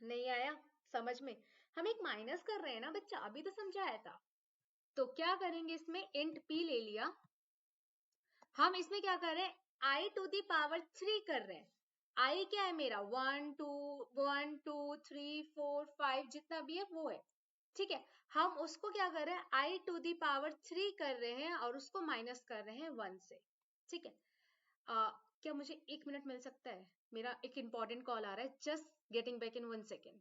नहीं आया समझ में, हम एक माइनस कर रहे हैं ना बच्चा, अभी तो समझाया था। तो क्या करेंगे, इसमें इंट p ले लिया। हम इसमें क्या कर रहे हैं, i टू दी पावर 3 कर रहे हैं। i क्या है मेरा, 1 2 1 2 3 4 5 जितना भी है वो है। ठीक है, हम उसको क्या कर रहे हैं, i टू दी पावर 3 कर रहे हैं और उसको माइनस कर रहे हैं 1 से। ठीक है, क्या मुझे 1 मिनट मिल सकता है, मेरा एक इंपॉर्टेंट कॉल आ रहा है, just getting back in 1 second.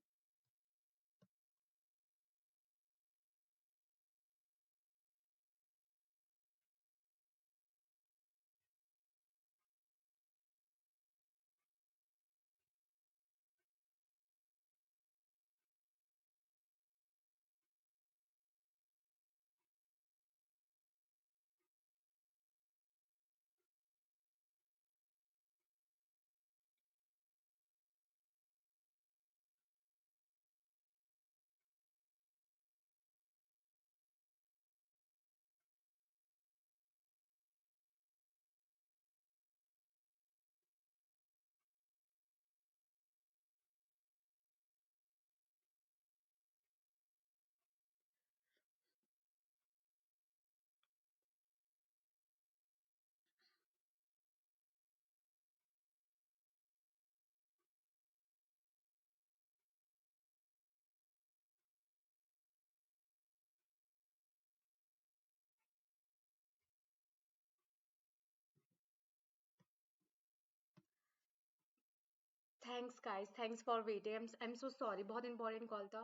Thanks guys, thanks for waiting. I am so sorry, बहुत इंपॉर्टेंट कॉल था,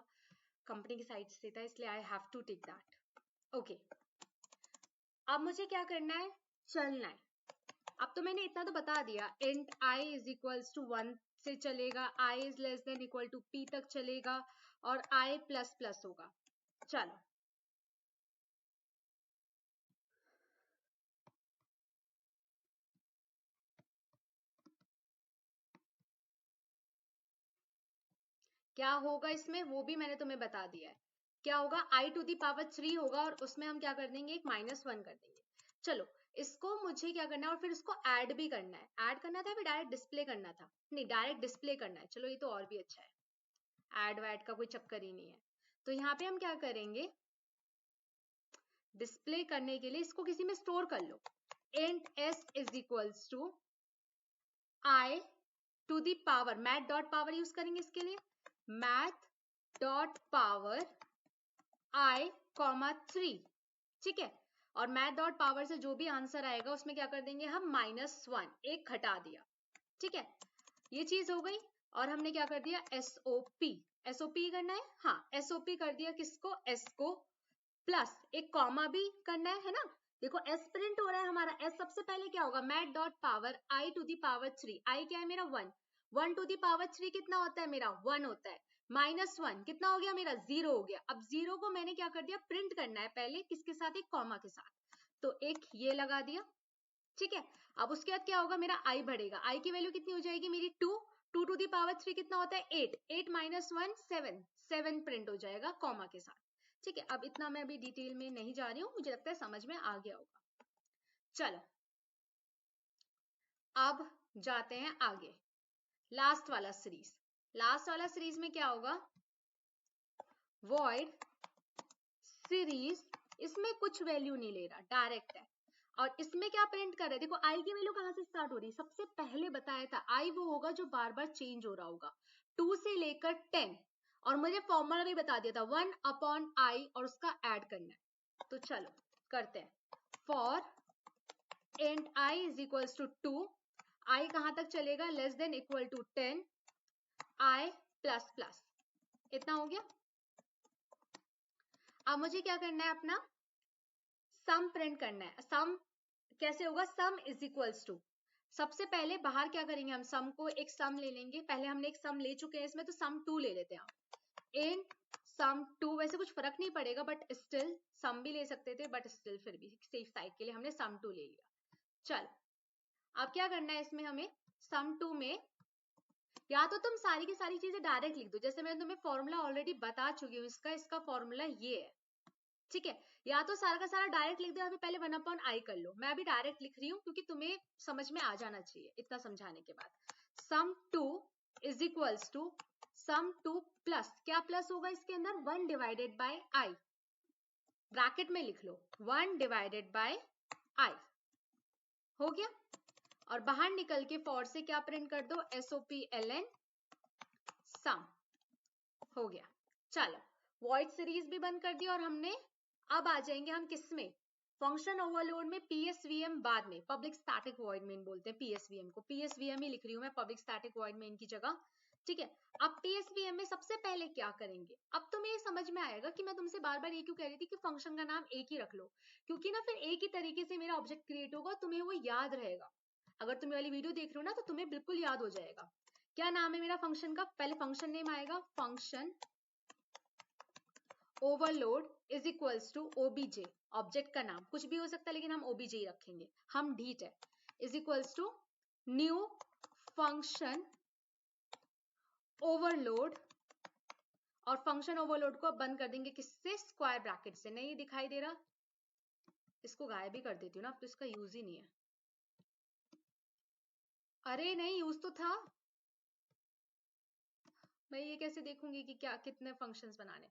कंपनी की साइड से था, इसलिए I have to take that. Okay, अब मुझे क्या करना है, चलना है। अब तो मैंने इतना तो बता दिया, int i is equals to 1 से चलेगा, i is less than equal to p तक चलेगा, और आई प्लस प्लस होगा। चलो क्या होगा इसमें, वो भी मैंने तुम्हें बता दिया है। क्या होगा, आई टू दी पावर 3 होगा, और उसमें हम क्या कर देंगे, एक -1 कर देंगे। चलो इसको मुझे क्या करना है, और फिर इसको ऐड भी करना है। ऐड करना था फिर डायरेक्ट डिस्प्ले करना था, नहीं डायरेक्ट डिस्प्ले करना है। चलो ये तो और भी अच्छा है, ऐड वैड का कोई चक्कर ही नहीं है। तो यहाँ पे हम क्या करेंगे, डिस्प्ले करने के लिए इसको किसी में स्टोर कर लो। Int s is equals to i to the power, math dot power use करेंगे इसके लिए, math dot power i comma 3, ठीक है। और मैथ डॉट पावर से जो भी आंसर आएगा उसमें क्या कर देंगे हम, -1, एक घटा दिया, ठीक है। ये चीज हो गई। और हमने क्या कर दिया, एसओपी, एसओपी करना है, हाँ एसओपी कर दिया, किसको, एस को, प्लस एक कॉमा भी करना है ना। देखो एस प्रिंट हो रहा है हमारा, एस सबसे पहले क्या होगा, math dot power i to the power 3, आई क्या है मेरा 1, 1 टू दी पावर 3 कितना होता है मेरा, 1 होता है, -1 कितना हो गया मेरा, 0 हो गया। अब 0 को मैंने क्या कर दिया, प्रिंट करना है पहले, किसके साथ, एक कॉमा के साथ, तो एक ये लगा दिया, ठीक है। अब उसके बाद क्या होगा, मेरा आई बढ़ेगा, आई की वैल्यू कितनी हो जाएगी मेरी 2, 2 टू दी पावर 3 कितना होता है 8, 8 -1 7, 7 प्रिंट हो जाएगा कॉमा के साथ, ठीक है। अब इतना मैं अभी डिटेल में नहीं जा रही हूँ, मुझे लगता है समझ में आ गया होगा। चलो अब जाते हैं आगे, लास्ट वाला सीरीज। लास्ट वाला सीरीज में क्या होगा, वॉइड सीरीज, इसमें कुछ वैल्यू नहीं ले रहा, डायरेक्ट है। और इसमें क्या प्रिंट कर रहे हैं, देखो आई की वैल्यू कहां से स्टार्ट हो रही है, सबसे पहले बताया था आई वो होगा जो बार बार चेंज हो रहा होगा, 2 से लेकर 10, और मुझे फॉर्मूला भी बता दिया था 1/i, और उसका ऐड करना है। तो चलो करते हैं, for int i is equals to 2, i कहां तक चलेगा, less than equal to 10, i plus plus, इतना हो गया। अब मुझे क्या करना है, अपना सम प्रिंट करना है। सम कैसे होगा, सम इज इक्वल्स टू, सबसे पहले बाहर क्या करेंगे हम, सम को एक सम ले लेंगे, पहले हमने एक सम ले चुके हैं इसमें, तो सम 2 ले लेते हैं। इन सम 2, वैसे कुछ फर्क नहीं पड़ेगा, बट स्टिल सम भी ले सकते थे, बट स्टिल फिर भी सेफ साइड के लिए हमने सम 2 ले लिया। चल अब क्या करना है इसमें, हमें सम 2 में या तो तुम सारी की सारी चीजें डायरेक्ट लिख दो, जैसे मैंने तुम्हें फॉर्मूला ऑलरेडी बता चुकी हूँ, इसका फॉर्मूला ये है, ठीक है। या तो सारा का सारा डायरेक्ट लिख दो, या फिर पहले 1/i कर लो। मैं अभी डायरेक्ट लिख रही हूँ क्योंकि तुम्हें समझ में आ जाना चाहिए इतना समझाने के बाद। Sum 2 is equals to sum 2 plus, क्या प्लस होगा इसके अंदर, 1 डिवाइडेड बाय आई, ब्रैकेट में लिख लो 1 डिवाइडेड बाय आई, हो गया। और बाहर निकल के फॉर से क्या प्रिंट कर दो, SOPLN सम, हो गया। चलो वॉइड सीरीज भी बंद कर दी, और हमने अब आ जाएंगे हम किसमें, फंक्शन ओवरलोड में, PSVM बाद में, पब्लिक स्टैटिक वॉइड मेन बोलते हैं PSVM को, PSVM ही लिख रही हूँ मैं पब्लिक स्टैटिक वॉइड मेन की जगह, ठीक है। अब PSVM में सबसे पहले क्या करेंगे, अब तुम्हें ये समझ में आएगा कि मैं तुमसे बार बार ये क्यों कह रही थी कि फंक्शन का नाम एक ही रख लो, क्योंकि ना फिर एक ही तरीके से मेरा ऑब्जेक्ट क्रिएट होगा, तुम्हें वो याद रहेगा। अगर तुम वाली वीडियो देख रहे हो ना, तो तुम्हें बिल्कुल याद हो जाएगा। क्या नाम है मेरा फंक्शन का, पहले फंक्शन नेम आएगा, function overload is equals to OBJ, object का नाम कुछ भी हो सकता है, लेकिन हम ओबीजे ही रखेंगे, हम ढीठ है, is equals to new function overload, और फंक्शन ओवरलोड को अब बंद कर देंगे किससे, स्क्वायर ब्रैकेट से। नहीं दिखाई दे रहा, इसको गायब ही कर देती हूँ ना, अब तो इसका यूज ही नहीं है। अरे नहीं, यूज तो था, मैं ये कैसे देखूंगी कि क्या कितने फंक्शंस बनाने,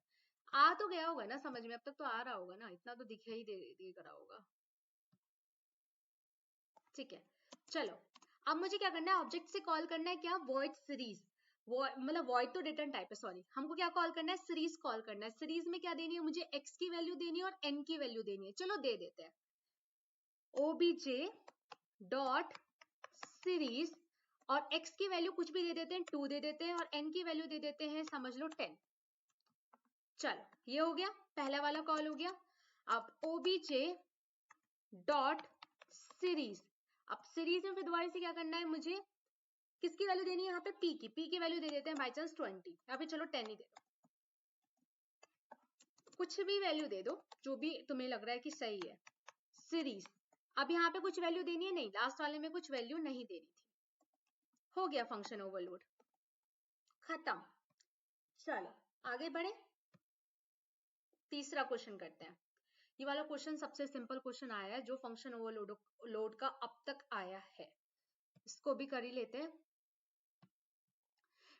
आ तो गया होगा ना समझ में, अब तक तो आ रहा होगा ना, इतना तो दिखाई दे रहा होगा, ठीक है। चलो अब मुझे क्या करना है, ऑब्जेक्ट से कॉल करना है क्या, वॉइड सीरीज, मतलब वॉइड तो रिटर्न टाइप है, सॉरी, हमको क्या कॉल करना है, सीरीज कॉल करना है। सीरीज में क्या देनी है मुझे, x की वैल्यू देनी है और n की वैल्यू देनी है, चलो दे देते हैं, obj डॉट सीरीज, और x की वैल्यू कुछ भी दे देते हैं, 2 दे देते हैं, और n की वैल्यू दे देते हैं, समझ लो 10। चलो ये हो गया, पहला वाला कॉल हो गया। अब obj डॉट सीरीज, अब सीरीज में फिर दोबारा से क्या करना है, मुझे किसकी वैल्यू देनी है यहाँ पे, p की वैल्यू दे देते हैं बाई चांस 20, या फिर चलो 10 ही दे दो, कुछ भी वैल्यू दे दो जो भी तुम्हें लग रहा है कि सही है। सीरीज, अब यहाँ पे कुछ वैल्यू देनी है नहीं, लास्ट वाले में कुछ वैल्यू नहीं देनी थी, हो गया फंक्शन ओवरलोड, खत्म। चलो आगे बढ़े, तीसरा क्वेश्चन करते हैं। ये वाला क्वेश्चन सबसे सिंपल क्वेश्चन आया है जो फंक्शन ओवरलोड का अब तक आया है, इसको भी कर ही लेते हैं।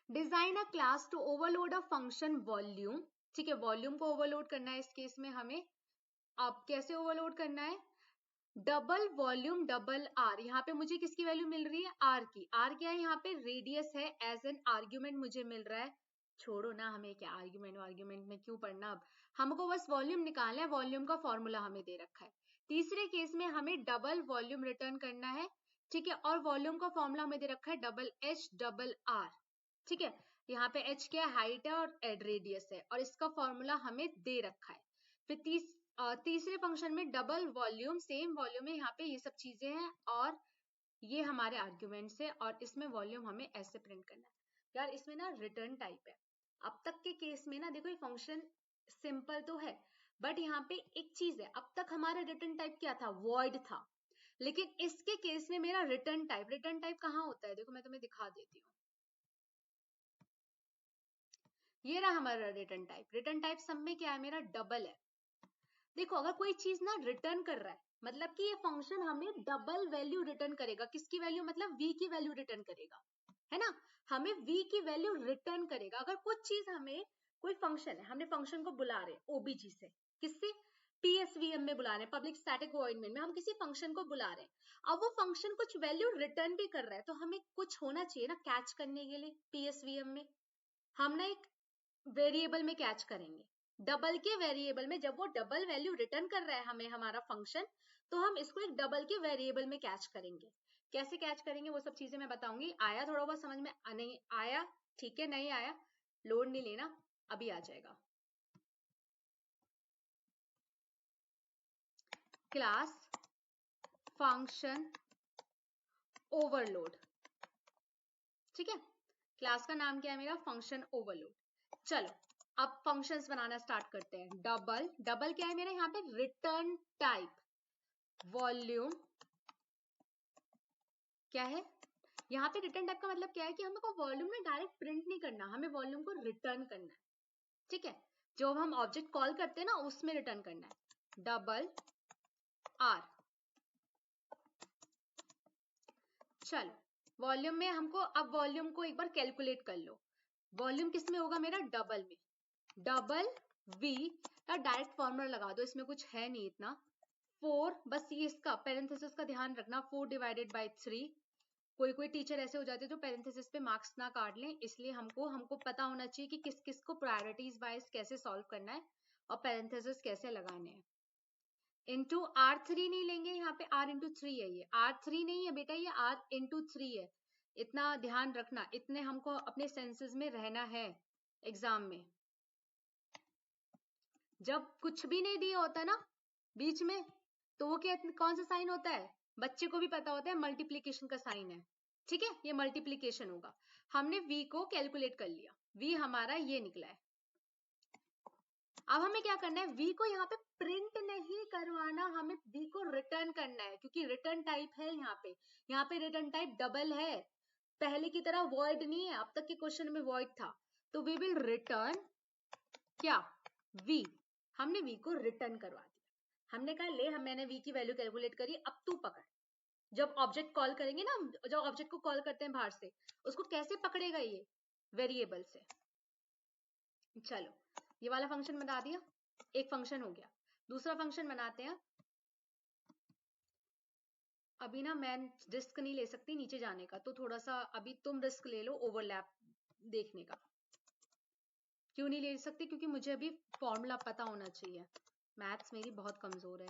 Design a class to overload a function volume, ठीक है, वॉल्यूम को ओवरलोड करना है इस केस में हमें। अब कैसे ओवरलोड करना है, डबल वॉल्यूम डबल आर, यहाँ पे मुझे किसकी वैल्यू मिल रही है, आर की। आर क्या है यहाँ पे, रेडियस है, एज एन आर्ग्यूमेंट मुझे मिल रहा है। छोड़ो ना, हमें क्या आर्ग्यूमेंट में क्यों पढ़ना, अब हमको बस वॉल्यूम निकालना है, वॉल्यूम का फॉर्मूला हमें दे रखा है। तीसरे केस में हमें डबल वॉल्यूम रिटर्न करना है, ठीक है, और वॉल्यूम का फॉर्मूला हमें दे रखा है डबल एच डबल आर, ठीक है। यहाँ पे एच क्या है, हाइट है, और एड रेडियस है, और इसका फॉर्मूला हमें दे रखा है। फिर तीसरे फंक्शन में डबल वॉल्यूम, सेम वॉल्यूम है, यहाँ पे ये सब चीजें हैं, और ये हमारे आर्ग्यूमेंट्स है, और इसमें वॉल्यूम हमें ऐसे प्रिंट करना है। यार इसमें ना रिटर्न टाइप है, अब तक के केस में ना देखो ये फंक्शन सिंपल तो है, बट यहाँ पे एक चीज है, अब तक हमारा रिटर्न टाइप क्या था, वॉइड था, लेकिन इसके केस में मेरा रिटर्न टाइप कहाँ होता है, देखो मैं तुम्हें दिखा देती हूँ, ये रहा हमारा रिटर्न टाइप सब में क्या है, मेरा डबल है। देखो अगर कोई चीज ना रिटर्न कर रहा है, मतलब कि ये फंक्शन हमें डबल वैल्यू रिटर्न करेगा, किसकी वैल्यू, मतलब v की वैल्यू रिटर्न करेगा, है ना, हमें v की वैल्यू रिटर्न करेगा। अगर कुछ चीज हमें, कोई फंक्शन है, हमने फंक्शन को बुला रहे ओबीजी से, किससे, पीएसवीएम में बुला रहे हैं, पब्लिक स्टैटिक वॉइड मेन में हम किसी फंक्शन को बुला रहे हैं। अब वो फंक्शन कुछ वैल्यू रिटर्न भी कर रहा है, तो हमें कुछ होना चाहिए ना कैच करने के लिए, पीएसवीएम में हम ना एक वेरिएबल में कैच करेंगे, डबल के वेरिएबल में, जब वो डबल वैल्यू रिटर्न कर रहा है हमें हमारा फंक्शन, तो हम इसको एक डबल के वेरिएबल में कैच करेंगे। कैसे कैच करेंगे वो सब चीजें मैं बताऊंगी। आया थोड़ा बहुत समझ में, नहीं आया ठीक है, नहीं आया लोड नहीं लेना, अभी आ जाएगा। क्लास फंक्शन ओवरलोड, ठीक है, क्लास का नाम क्या है मेरा, फंक्शन ओवरलोड। चलो अब फंक्शंस बनाना स्टार्ट करते हैं। डबल क्या है मेरा यहाँ पे, रिटर्न टाइप, वॉल्यूम क्या है, यहाँ पे रिटर्न टाइप का मतलब क्या है कि हमें को वॉल्यूम में डायरेक्ट प्रिंट नहीं करना, हमें वॉल्यूम को रिटर्न करना है, ठीक है, जो हम ऑब्जेक्ट कॉल करते हैं ना उसमें रिटर्न करना है, डबल आर। चलो वॉल्यूम में हमको, अब वॉल्यूम को एक बार कैलकुलेट कर लो, वॉल्यूम किस में होगा मेरा, डबल में, डबल वी का डायरेक्ट फॉर्मूला लगा दो, इसमें कुछ है नहीं इतना, 4, बस ये इसका पेरेंथेसिस का ध्यान रखना, 4 डिवाइडेड बाई 3, कोई टीचर ऐसे हो जाते हैं जो पेरेंथेसिस पे मार्क्स ना काट लें, इसलिए हमको पता होना चाहिए कि किस किस को प्रायोरिटीज वाइज कैसे सॉल्व करना है और पेरेंथेसिस कैसे लगाने हैं। इंटू R3 नहीं लेंगे, यहाँ पे R/3 है, ये R3 नहीं है बेटा, ये R/3 है, इतना ध्यान रखना, इतने हमको अपने सेंसेस में रहना है एग्जाम में। जब कुछ भी नहीं दिया होता ना बीच में, तो वो क्या, कौन सा साइन होता है, बच्चे को भी पता होता है, मल्टीप्लीकेशन का साइन है, ठीक है, ये मल्टीप्लीकेशन होगा। हमने v को कैलकुलेट कर लिया, v हमारा ये निकला है। अब हमें क्या करना है, v को यहाँ पे प्रिंट नहीं करवाना, हमें v को रिटर्न करना है, क्योंकि रिटर्न टाइप है यहाँ पे रिटर्न टाइप डबल है, पहले की तरह वॉइड नहीं है, अब तक के क्वेश्चन में वॉइड था, तो वी विल रिटर्न क्या, v, हमने v को रिटर्न करवा दिया। हमने कहा ले, मैंने v की वैल्यू कैलकुलेट करी, अब तू पकड़, जब ऑब्जेक्ट कॉल करेंगे ना, जब ऑब्जेक्ट को कॉल करते हैं बाहर से, उसको कैसे पकड़ेगा, ये वेरिएबल से। चलो ये वाला फंक्शन बता दिया, एक फंक्शन हो गया, दूसरा फंक्शन बनाते हैं। अभी ना मैं रिस्क नहीं ले सकती नीचे जाने का, तो थोड़ा सा अभी तुम रिस्क ले लो ओवरलैप देखने का। क्यों नहीं ले सकती, क्योंकि मुझे अभी फॉर्मूला पता होना चाहिए, मैथ्स मेरी बहुत कमजोर है।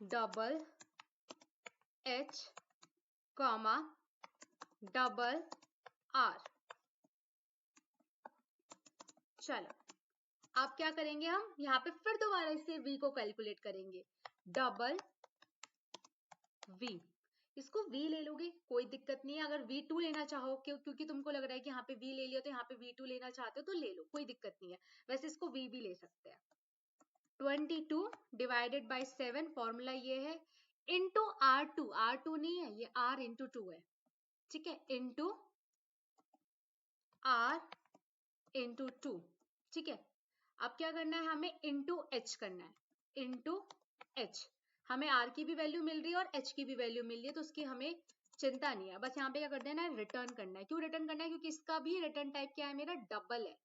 Double H comma double R, चलो आप क्या करेंगे, हम यहाँ पे फिर दोबारा इसे v को कैलकुलेट करेंगे, डबल v, इसको v ले लोगे कोई दिक्कत नहीं है। अगर v2 लेना चाहो क्योंकि तुमको लग रहा है कि यहाँ पे v ले लिया तो यहाँ पे v2 लेना चाहते हो तो ले लो, कोई दिक्कत नहीं है। वैसे इसको v भी ले सकते हैं। 22 डिवाइडेड बाई 7, फॉर्मूला ये है, इंटू R2, R2 नहीं है ये R इंटू 2 है, ठीक है, इंटू R इंटू 2, ठीक है। अब क्या करना है, हमें इंटू h करना है, इंटू h। हमें r की भी वैल्यू मिल रही है और h की भी वैल्यू मिल रही है, तो उसकी हमें चिंता नहीं है। बस यहाँ पे क्या कर देना है, रिटर्न करना है। क्यों रिटर्न करना है, क्योंकि इसका भी रिटर्न टाइप क्या है, मेरा डबल है।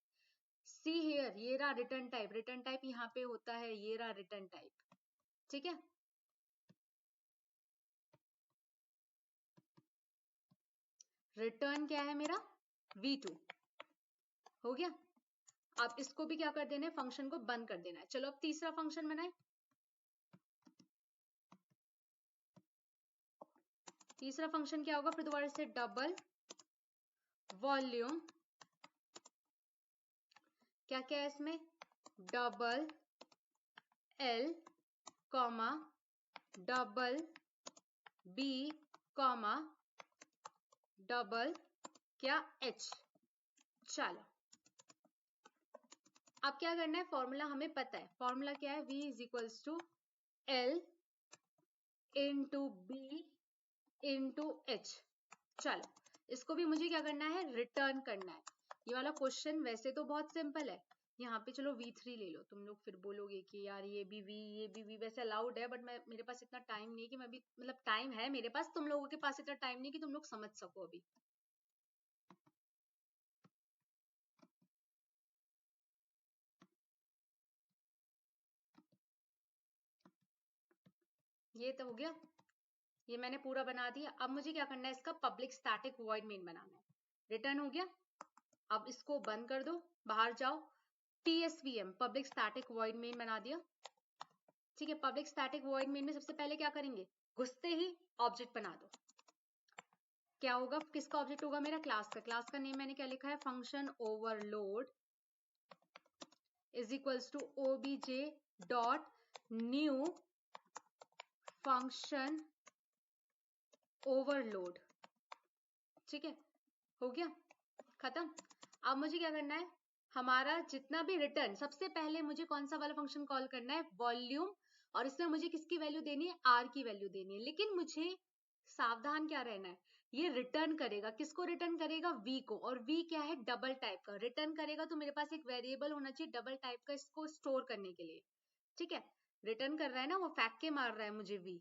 सी हियर, ये रहा रिटर्न टाइप, रिटर्न टाइप यहाँ पे होता है, ये रहा रिटर्न टाइप, ठीक है। रिटर्न क्या है मेरा, v2 हो गया। अब इसको भी क्या कर देना है, फंक्शन को बंद कर देना है। चलो अब तीसरा फंक्शन बनाए। तीसरा फंक्शन क्या होगा, फिर दोबारा से डबल वॉल्यूम, क्या क्या है इसमें, double l comma double b comma double क्या एच। चलो अब क्या करना है, फॉर्मूला हमें पता है, फॉर्मूला क्या है, v is equals to l into b into h. चलो इसको भी मुझे क्या करना है, रिटर्न करना है। ये वाला क्वेश्चन वैसे तो बहुत सिंपल है। यहाँ पे चलो v3 ले लो, तुम लोग फिर बोलोगे कि यार ये भी v, ये भी v, वैसे अलाउड है, बट मेरे पास इतना टाइम नहीं है कि मैं भी, मतलब टाइम है मेरे पास, तुम लोगों के पास इतना टाइम नहीं कि तुम लोग समझ सको अभी। ये तो हो गया, ये मैंने पूरा बना दिया। अब मुझे क्या करना है, इसका पब्लिक स्टैटिक वॉइड मेन बनाना है। रिटर्न हो गया, अब इसको बंद कर दो, बाहर जाओ, psvm public static void main बना दिया, ठीक है। पब्लिक स्टैटिक वॉइड मेन में सबसे पहले क्या करेंगे, घुसते ही ऑब्जेक्ट बना दो। क्या होगा, किसका ऑब्जेक्ट होगा, मेरा क्लास का। क्लास का नेम मैंने क्या लिखा है, function overload is equals to obj dot new function overload, ठीक है, हो गया, खत्म। अब मुझे क्या करना है, हमारा जितना भी रिटर्न, सबसे पहले मुझे कौन सा वाला फंक्शन कॉल करना है, वॉल्यूम, और इसमें मुझे किसकी वैल्यू देनी है, आर की वैल्यू देनी है। लेकिन मुझे सावधान क्या रहना है, ये रिटर्न करेगा, किसको रिटर्न करेगा, v को, और v क्या है, डबल टाइप का रिटर्न करेगा, तो मेरे पास एक वेरिएबल होना चाहिए डबल टाइप का इसको स्टोर करने के लिए, ठीक है। रिटर्न कर रहा है ना, वो फेंक के मार रहा है मुझे v,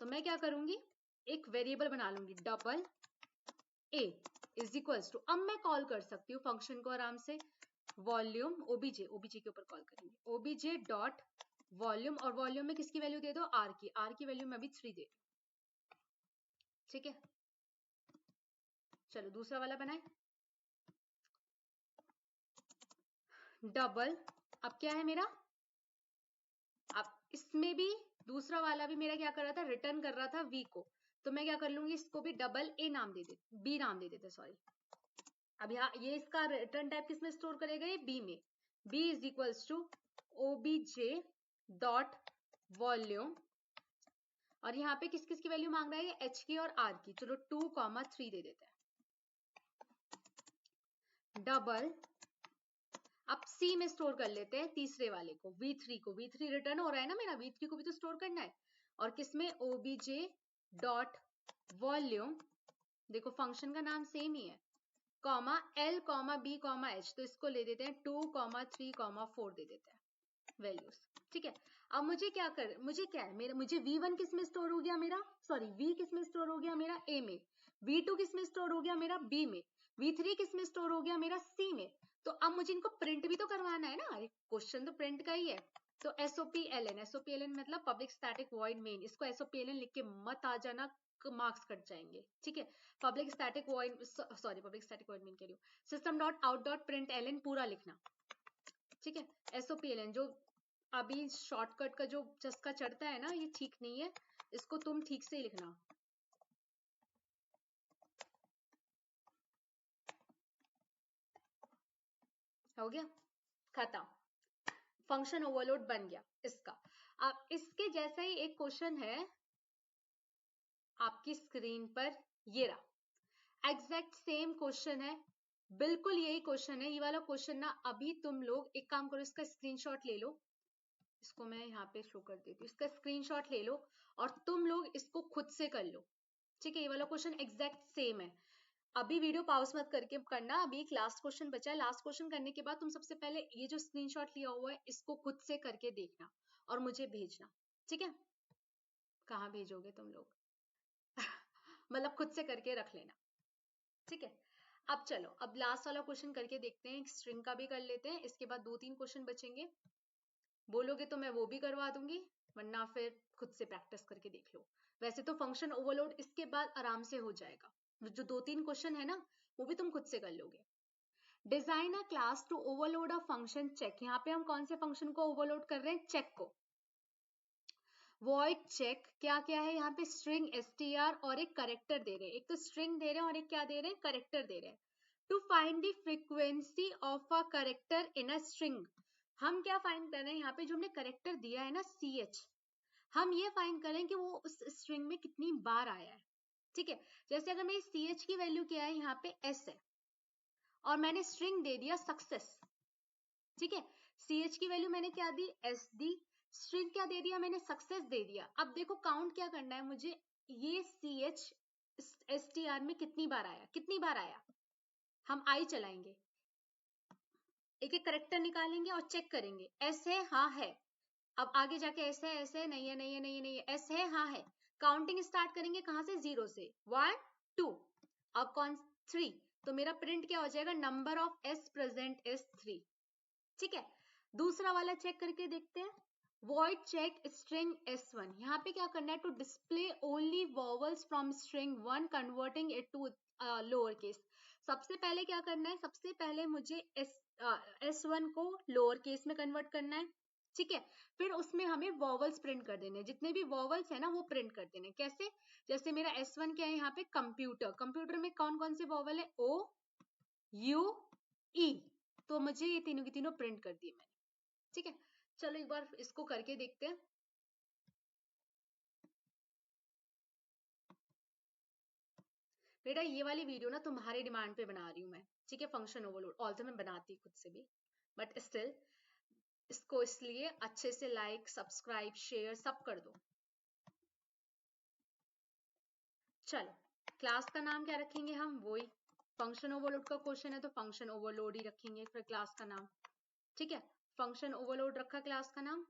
तो मैं क्या करूंगी, एक वेरिएबल बना लूंगी double a is equals to, अब मैं कॉल कर सकती हूँ फंक्शन को आराम से, वॉल्यूम ओबीजे, ओबीजे के ऊपर कॉल करेंगे, ओबीजे डॉट वॉल्यूम, और वॉल्यूम में किसकी वैल्यू दे दो, आर की, आर की वैल्यू में अभी 3 दे, ठीक है। चलो दूसरा वाला बनाए, डबल, अब क्या है मेरा, अब इसमें भी दूसरा वाला भी मेरा क्या कर रहा था, रिटर्न कर रहा था वी को, तो मैं क्या कर लूंगी, इसको भी डबल ए नाम दे देते, बी नाम दे देते, सॉरी। अब यहाँ ये इसका रिटर्न टाइप किसमें स्टोर करेगा, ये बी में, b is equals to obj dot volume, और यहाँ पे किस किस की वैल्यू मांग रहा है, ये h की और r की, चलो 2,3 दे देते हैं, डबल, अब c में स्टोर कर लेते हैं तीसरे वाले को, v3 को, v3 रिटर्न हो रहा है ना मेरा, v3 को भी तो स्टोर करना है, और किसमें, obj डॉट वॉल्यूम, देखो फंक्शन का नाम सेम ही है, comma l comma b comma h, तो इसको ले देते हैं 2,3,4 दे देते हैं वैल्यूज, ठीक है। अब मुझे क्या है, मुझे v1 किस में स्टोर हो गया मेरा, सॉरी v किस में स्टोर हो गया मेरा, a में, v2 किस में स्टोर हो गया मेरा, b में, v3 किस में स्टोर हो गया मेरा, c में। तो अब मुझे इनको प्रिंट भी तो करवाना है ना, अरे क्वेश्चन तो प्रिंट का ही है। तो SOPLN मतलब पब्लिक स्टैटिक वॉइड मेन, इसको SOPLN लिख के मत आ जाना, मार्क्स कट जाएंगे, ठीक है। Public static void, sorry public static void main कह रही हूँ, system dot out dot print ln पूरा लिखना, ठीक है। SOPLN जो अभी शॉर्टकट का जो चस्का चढ़ता है ना, ये ठीक नहीं है, इसको तुम ठीक से ही लिखना, हो गया, खत्म। फंक्शन ओवरलोड बन गया इसका। अब इसके जैसा ही एक क्वेश्चन है आपकी स्क्रीन पर, ये रहा, एग्जैक्ट सेम क्वेश्चन है, बिल्कुल यही क्वेश्चन है। ये वाला क्वेश्चन ना अभी तुम लोग एक काम करो, इसका स्क्रीनशॉट ले लो, इसको मैं यहाँ पे शो कर देती हूँ, इसका स्क्रीनशॉट ले लो और तुम लोग इसको खुद से कर लो, ठीक है। ये वाला क्वेश्चन एग्जैक्ट सेम है। अभी वीडियो पॉज मत करके करना, अभी एक लास्ट क्वेश्चन बचा है। लास्ट क्वेश्चन करने के बाद तुम सबसे पहले ये जो स्क्रीनशॉट लिया हुआ है इसको खुद से करके देखना और मुझे भेजना, ठीक है। कहाँ भेजोगे तुम लोग मतलब खुद से करके रख लेना, ठीक है। अब चलो, अब लास्ट वाला क्वेश्चन करके देखते हैं, स्ट्रिंग का भी कर लेते हैं, इसके बाद 2-3 क्वेश्चन बचेंगे। बोलोगे तो मैं वो भी करवा दूंगी, वरना फिर खुद से प्रैक्टिस करके देख लो। वैसे तो फंक्शन ओवरलोड इसके बाद आराम से हो जाएगा, जो 2-3 क्वेश्चन है ना वो भी तुम खुद से कर लोगे। Design a class to overload a function check, यहाँ पे हम कौन से फंक्शन को ओवरलोड कर रहे हैं, चेक को। वॉइड चेक क्या क्या है यहाँ पे, स्ट्रिंग str और एक करेक्टर दे रहे हैं, एक तो स्ट्रिंग दे रहे हैं और एक क्या दे रहे हैं, करेक्टर दे रहे हैं। To find the frequency of a character in a string, हम क्या फाइंड कर रहे हैं यहाँ पे, जो हमने करेक्टर दिया है ना ch, हम ये फाइंड करें कि वो उस स्ट्रिंग में कितनी बार आया है, ठीक है। जैसे अगर मेरी ch की वैल्यू क्या है, यहाँ पे s है और मैंने स्ट्रिंग दे दिया सक्सेस, ठीक है। ch की वैल्यू मैंने क्या दी, s दी, स्ट्रिंग क्या दे दिया मैंने, सक्सेस दे दिया। अब देखो काउंट क्या करना है मुझे, ये ch str में कितनी बार आया, कितनी बार आया, हम आई चलाएंगे, एक एक करेक्टर निकालेंगे और चेक करेंगे, एस है हाँ है, अब आगे जाके ऐसे है, ऐसे नहीं है, नहीं है, नहीं है, नहीं है, एस है हाँ है, काउंटिंग स्टार्ट करेंगे कहां से, 0 से, 1 2, अब कौन 3, तो मेरा प्रिंट क्या हो जाएगा, number of S present is 3, ठीक है। दूसरा वाला चेक करके देखते हैं, void check string s1, यहाँ पे क्या करना है, to display only vowels from string 1 converting it to lower case. सबसे पहले क्या करना है, सबसे पहले मुझे S1 को लोअर केस में कन्वर्ट करना है, ठीक है। फिर उसमें हमें वॉवल्स प्रिंट कर देने, जितने भी वॉवल्स है ना वो प्रिंट कर देने। कैसे, जैसे मेरा S1 क्या है यहाँ पे, कंप्यूटर, कंप्यूटर में कौन कौन से वॉवल है, O U E, तो मुझे ये तीनों की तीनों प्रिंट कर दिए मैंने, ठीक है। चलो एक बार इसको करके देखते हैं। बेटा ये वाली वीडियो ना तुम्हारे डिमांड पे बना रही हूँ मैं, ठीक है, फंक्शन ओवरलोड, ऑल्सो मैं बनाती खुद से भी, बट स्टिल इसको इसलिए अच्छे से लाइक सब्सक्राइब शेयर सब कर दो। चलो क्लास का नाम क्या रखेंगे हम, वही फंक्शन ओवरलोड का क्वेश्चन है तो फंक्शन ओवरलोड ही रखेंगे फिर क्लास का नाम, ठीक है। फंक्शन ओवरलोड रखा क्लास का नाम।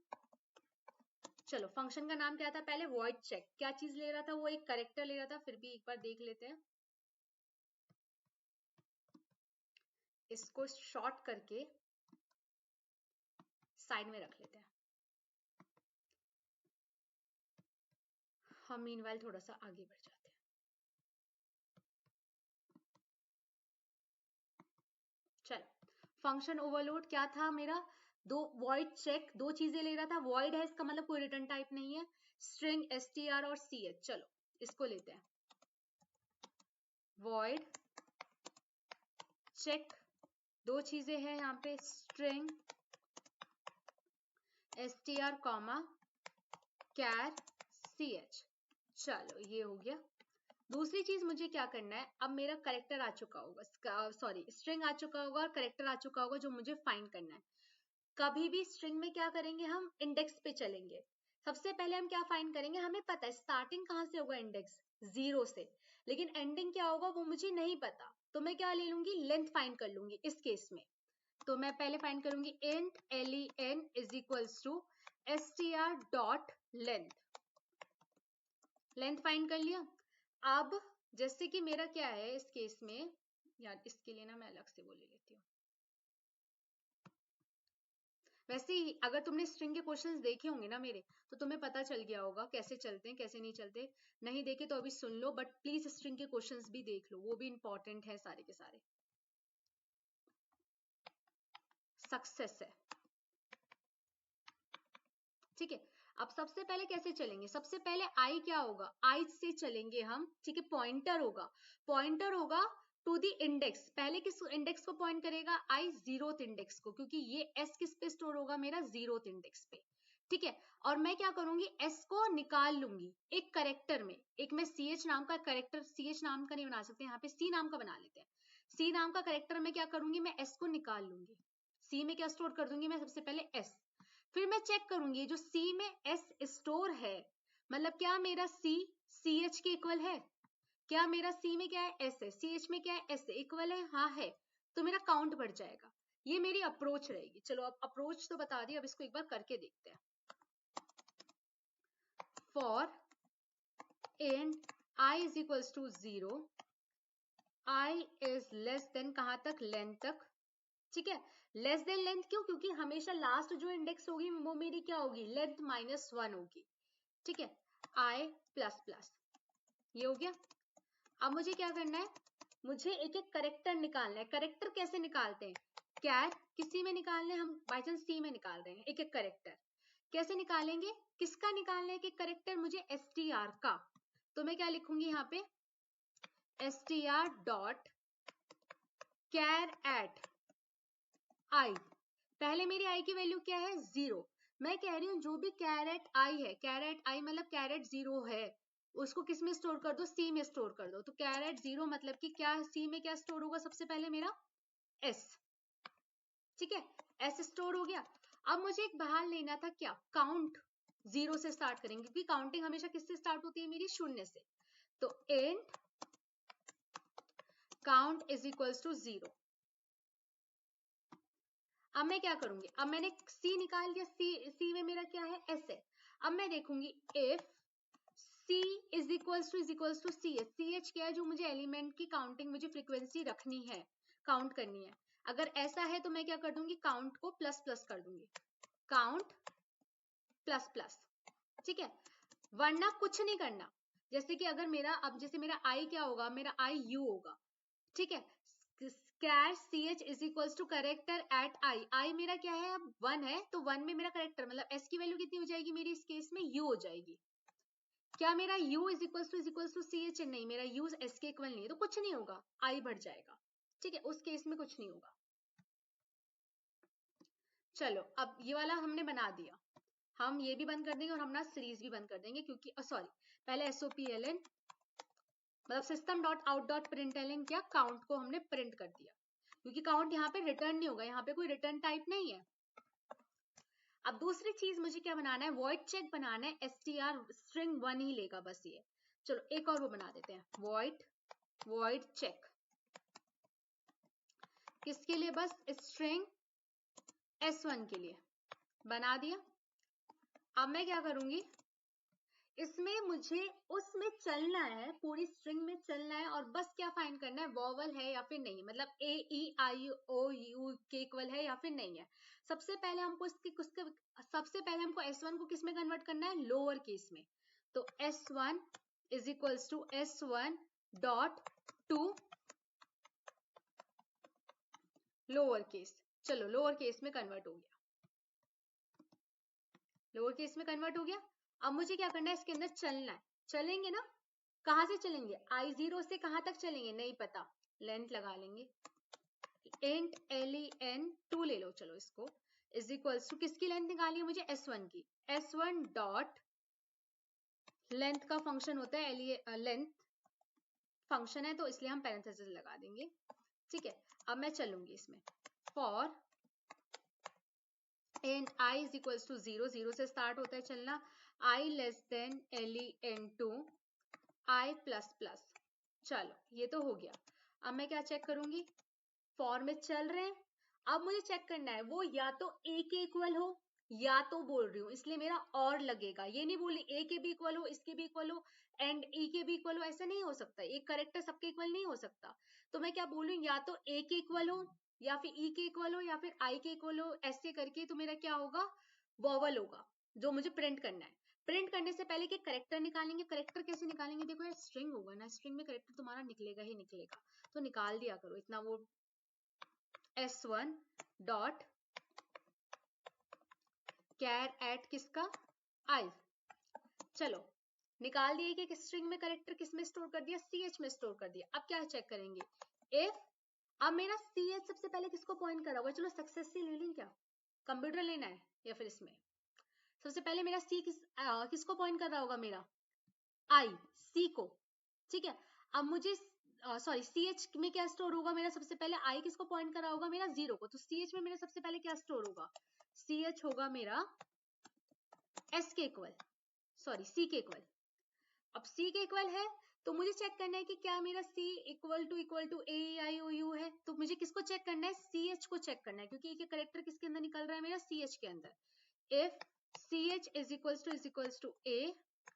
चलो फंक्शन का नाम क्या था पहले, वॉइड चेक, क्या चीज ले रहा था, वो एक करेक्टर ले रहा था, फिर भी एक बार देख लेते हैं, इसको शॉर्ट करके साइड में रख लेते हैं। हम मीनवाइल थोड़ा सा आगे बढ़ जाते हैं। चलो फंक्शन ओवरलोड क्या था मेरा, दो वॉइड चेक, दो चीजें ले रहा था, वॉइड है इसका मतलब कोई रिटर्न टाइप नहीं है, स्ट्रिंग str और ch, चलो इसको लेते हैं, वॉइड चेक, दो चीजें हैं यहाँ पे, स्ट्रिंग str कॉमा कैर ch, चलो ये हो गया। दूसरी चीज मुझे क्या करना है, अब मेरा करेक्टर आ चुका होगा, सॉरी स्ट्रिंग आ चुका होगा और करेक्टर आ चुका होगा, जो मुझे फाइंड करना है। कभी भी स्ट्रिंग में क्या करेंगे, हम इंडेक्स पे चलेंगे। सबसे पहले हम क्या फाइंड करेंगे, हमें पता है स्टार्टिंग कहाँ से होगा, इंडेक्स 0 से, लेकिन एंडिंग क्या होगा वो मुझे नहीं पता, तो मैं क्या ले लूंगी, लेंथ फाइंड कर लूंगी इस केस में। तो मैं पहले फाइंड करूंगी int len is equals to str dot length, length find कर लिया। अब जैसे कि मेरा क्या है इस केस में, यार इसके लिए ना मैं अलग से वो ले लेती हूँ। वैसे ही अगर तुमने स्ट्रिंग के क्वेश्चंस देखे होंगे ना मेरे, तो तुम्हें पता चल गया होगा कैसे चलते हैं कैसे नहीं चलते, नहीं देखे तो अभी सुन लो, बट प्लीज स्ट्रिंग के क्वेश्चंस भी देख लो, वो भी इंपॉर्टेंट है सारे के सारे। सक्सेस है, ठीक है। अब सबसे पहले कैसे चलेंगे, सबसे पहले आई क्या होगा, आई से चलेंगे हम, ठीक है, पॉइंटर होगा, पॉइंटर होगा टू द इंडेक्स, पहले किस इंडेक्स को पॉइंट करेगा, i 0th इंडेक्स को, क्योंकि ये s किस पे स्टोर होगा, मेरा 0th इंडेक्स पे, ठीक है। और मैं क्या करूंगी, s को निकाल लूंगी एक करेक्टर में, एक मैं ch नाम का करेक्टर, ch नाम का नहीं बना सकते, यहाँ पे c नाम का बना लेते हैं। c नाम का करेक्टर में क्या करूंगी, मैं s को निकाल लूंगी, c में क्या स्टोर कर दूंगी मैं, सबसे पहले s, फिर मैं चेक करूंगी जो c में s स्टोर है, मतलब क्या मेरा c ch के इक्वल है, क्या मेरा C में क्या है, S है, CH में क्या है, S है, इक्वल है, हाँ है, तो मेरा काउंट बढ़ जाएगा। ये मेरी अप्रोच रहेगी। चलो अब अप्रोच तो बता दी, अब इसको एक बार करके देखते हैं। For int I is equals to 0, I is less than कहाँ तक, लेंथ तक, ठीक है। लेस देन लेंथ क्यों, क्योंकि हमेशा लास्ट जो इंडेक्स होगी वो मेरी क्या होगी, लेंथ -1 होगी, ठीक है। I प्लस प्लस, ये हो गया। अब मुझे क्या करना है, मुझे एक एक करेक्टर निकालना है। करेक्टर कैसे निकालते हैं, कैर किसी में निकालने, हम बाई चांस सी में निकाल रहे हैं एक एक करेक्टर, कैसे निकालेंगे, किसका निकालना है एक एक करेक्टर, मुझे str का, तो मैं क्या लिखूंगी यहाँ पे, str डॉट कैर एट आई, पहले मेरी आई की वैल्यू क्या है, 0, मैं कह रही हूँ जो भी कैर एट आई है, कैर एट आई मतलब कैर एट 0 है, उसको किस में स्टोर कर दो, सी में स्टोर कर दो, तो कैर एट 0 मतलब कि क्या, सी में क्या स्टोर होगा, सबसे पहले मेरा एस, ठीक है, एस स्टोर हो गया। अब मुझे एक बाहर लेना था क्या, काउंट, 0 से स्टार्ट करेंगे क्योंकि काउंटिंग हमेशा किससे स्टार्ट होती है मेरी, 0 से, तो int count is equals to 0। अब मैं क्या करूंगी, अब मैंने सी निकाल दिया, सी में मेरा क्या है, एस है। अब मैं देखूंगी if C is equals to c h क्या है, जो मुझे एलिमेंट की काउंटिंग, मुझे फ्रीक्वेंसी रखनी है, काउंट करनी है, अगर ऐसा है तो मैं क्या कर दूंगी, काउंट को प्लस प्लस कर दूंगी, काउंट प्लस प्लस, ठीक है, वरना कुछ नहीं करना। जैसे कि अगर मेरा, अब जैसे मेरा आई क्या होगा, मेरा आई यू होगा, ठीक है, char c h is equals to character at i, i मेरा क्या है, अब 1 है, तो 1 में मेरा करेक्टर मतलब एस की वैल्यू कितनी हो जाएगी मेरी, इस केस में यू हो जाएगी। क्या मेरा u is equals to c h, नहीं, मेरा u s के इक्वल नहीं है, तो कुछ नहीं होगा, i बढ़ जाएगा, ठीक है, उस केस में कुछ नहीं होगा। चलो अब ये वाला हमने बना दिया, हम ये भी बंद कर देंगे और हम ना सीरीज भी बंद कर देंगे, क्योंकि सॉरी पहले SOPLN मतलब system dot out dot println क्या, काउंट को हमने प्रिंट कर दिया, क्योंकि काउंट यहाँ पे रिटर्न नहीं होगा, यहाँ पे कोई रिटर्न टाइप नहीं है। अब दूसरी चीज मुझे क्या बनाना है, वॉइड चेक बनाना है, str स्ट्रिंग 1 ही लेगा बस ये। चलो एक और वो बना देते हैं, वॉइड चेक, किसके लिए, बस स्ट्रिंग s1 के लिए बना दिया। अब मैं क्या करूंगी, इसमें मुझे उसमें चलना है, पूरी स्ट्रिंग में चलना है, और बस क्या फाइंड करना है, वॉवल है या फिर नहीं, मतलब ए ई आई ओ यू के इक्वल है या फिर नहीं है। सबसे पहले हमको सबसे पहले हमको S1 को किस में कन्वर्ट करना है, लोअर केस में, तो S1 is equals to S1 dot to lower case, चलो लोअर केस में कन्वर्ट हो गया, लोअर केस में कन्वर्ट हो गया। अब मुझे क्या करना है, इसके अंदर चलना है, चलेंगे ना, कहां से चलेंगे, I0 से कहां तक चलेंगे नहीं पता, लेंथ लगा लेंगे, इंट len2 ले लो, चलो इसको इज इक्वल्स टू, किसकी लेंथ निकाली है मुझे, S1 की, S1 डॉट लेंथ का फंक्शन होता है, लेंथ फंक्शन है तो इसलिए हम पैरेंथेसिस लगा देंगे, ठीक है। अब मैं चलूंगी इसमें, for and i is equals to 0, 0 से स्टार्ट होता है चलना, i less than len2 i plus plus, चलो ये तो हो गया। अब मैं क्या चेक करूंगी, फॉर में चल रहे हैं, अब मुझे चेक करना है वो या तो a के इक्वल हो, या तो बोल रही हूँ इसलिए मेरा और लगेगा, ये नहीं बोली a के भी इक्वल हो, इसके भी इक्वल हो एंड e के भी इक्वल हो, ऐसा नहीं हो सकता, एक करेक्टर सबके इक्वल नहीं हो सकता। तो मैं क्या बोल रही हूँ, या तो a के इक्वल हो या फिर e के इक्वल हो या फिर i के इक्वल हो, ऐसे करके तो मेरा क्या होगा, वॉवल होगा, जो मुझे प्रिंट करना है। प्रिंट करने से पहले के करेक्टर निकालेंगे, करेक्टर कैसे निकालेंगे, देखो यार स्ट्रिंग होगा ना, स्ट्रिंग में करेक्टर तुम्हारा निकलेगा ही निकलेगा, तो निकाल दिया करो इतना, वो S1 डॉट कैर एट किसका, आई, चलो निकाल दिए कि स्ट्रिंग में करेक्टर किस में स्टोर कर दिया, CH में स्टोर कर दिया। अब क्या चेक करेंगे, इफ अब मेरा सी एच सबसे पहले किसको पॉइंट करा होगा, चलो सक्सेस से ले लें, क्या कंप्यूटर लेना है या फिर इसमें सबसे पहले मेरा सी किसको पॉइंट कर रहा होगा, मेरा आई सी को, ठीक है। अब मुझे सॉरी सी एच में क्या स्टोर होगा मेरा, सबसे पहले आई किसको पॉइंट करा होगा, मेरा 0 को, तो सी एच में मेरा सबसे पहले क्या स्टोर होगा, सी एच होगा मेरा एस के इक्वल, सॉरी सी के इक्वल। अब सी के इक्वल है तो मुझे चेक करना है कि क्या मेरा c equal to a i o u है, तो मुझे किसको चेक करना है, सी एच को चेक करना है, क्योंकि ये करेक्टर किसके अंदर निकल रहा है, मेरा सी एच के अंदर। If c h is equals to a,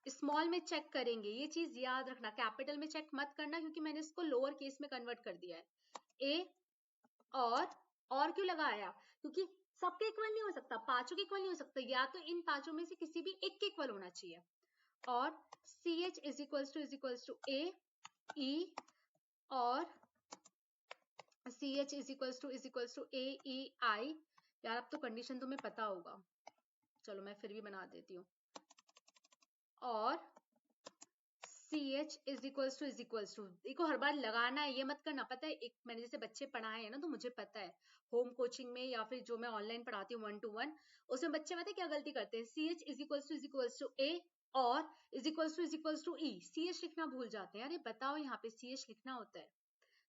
small में चेक करेंगे, ये चीज याद रखना, कैपिटल में चेक मत करना क्योंकि मैंने इसको लोअर केस में कन्वर्ट कर दिया है। ए और क्यों लगाया, क्योंकि सबके इक्वल नहीं हो सकता, पांचों के इक्वल नहीं हो सकता, या तो इन पांचों में से किसी भी एक के इक्वल होना चाहिए। और c h is equals to a e, और c h is equals to a e i. यार अब तो कंडीशन तुम्हें पता होगा, चलो मैं फिर भी बना देती हूँ। और c h is equals to देखो हर बार लगाना है, ये मत करना, पता है एक मैंने जैसे बच्चे पढ़ाए हैं ना, तो मुझे पता है होम कोचिंग में या फिर जो मैं ऑनलाइन पढ़ाती हूँ 1 to 1, उसमें बच्चे पता है क्या गलती करते हैं, c h is equals to a और is equals to e, c h लिखना भूल जाते हैं। अरे बताओ यहाँ पे सी एच लिखना होता है,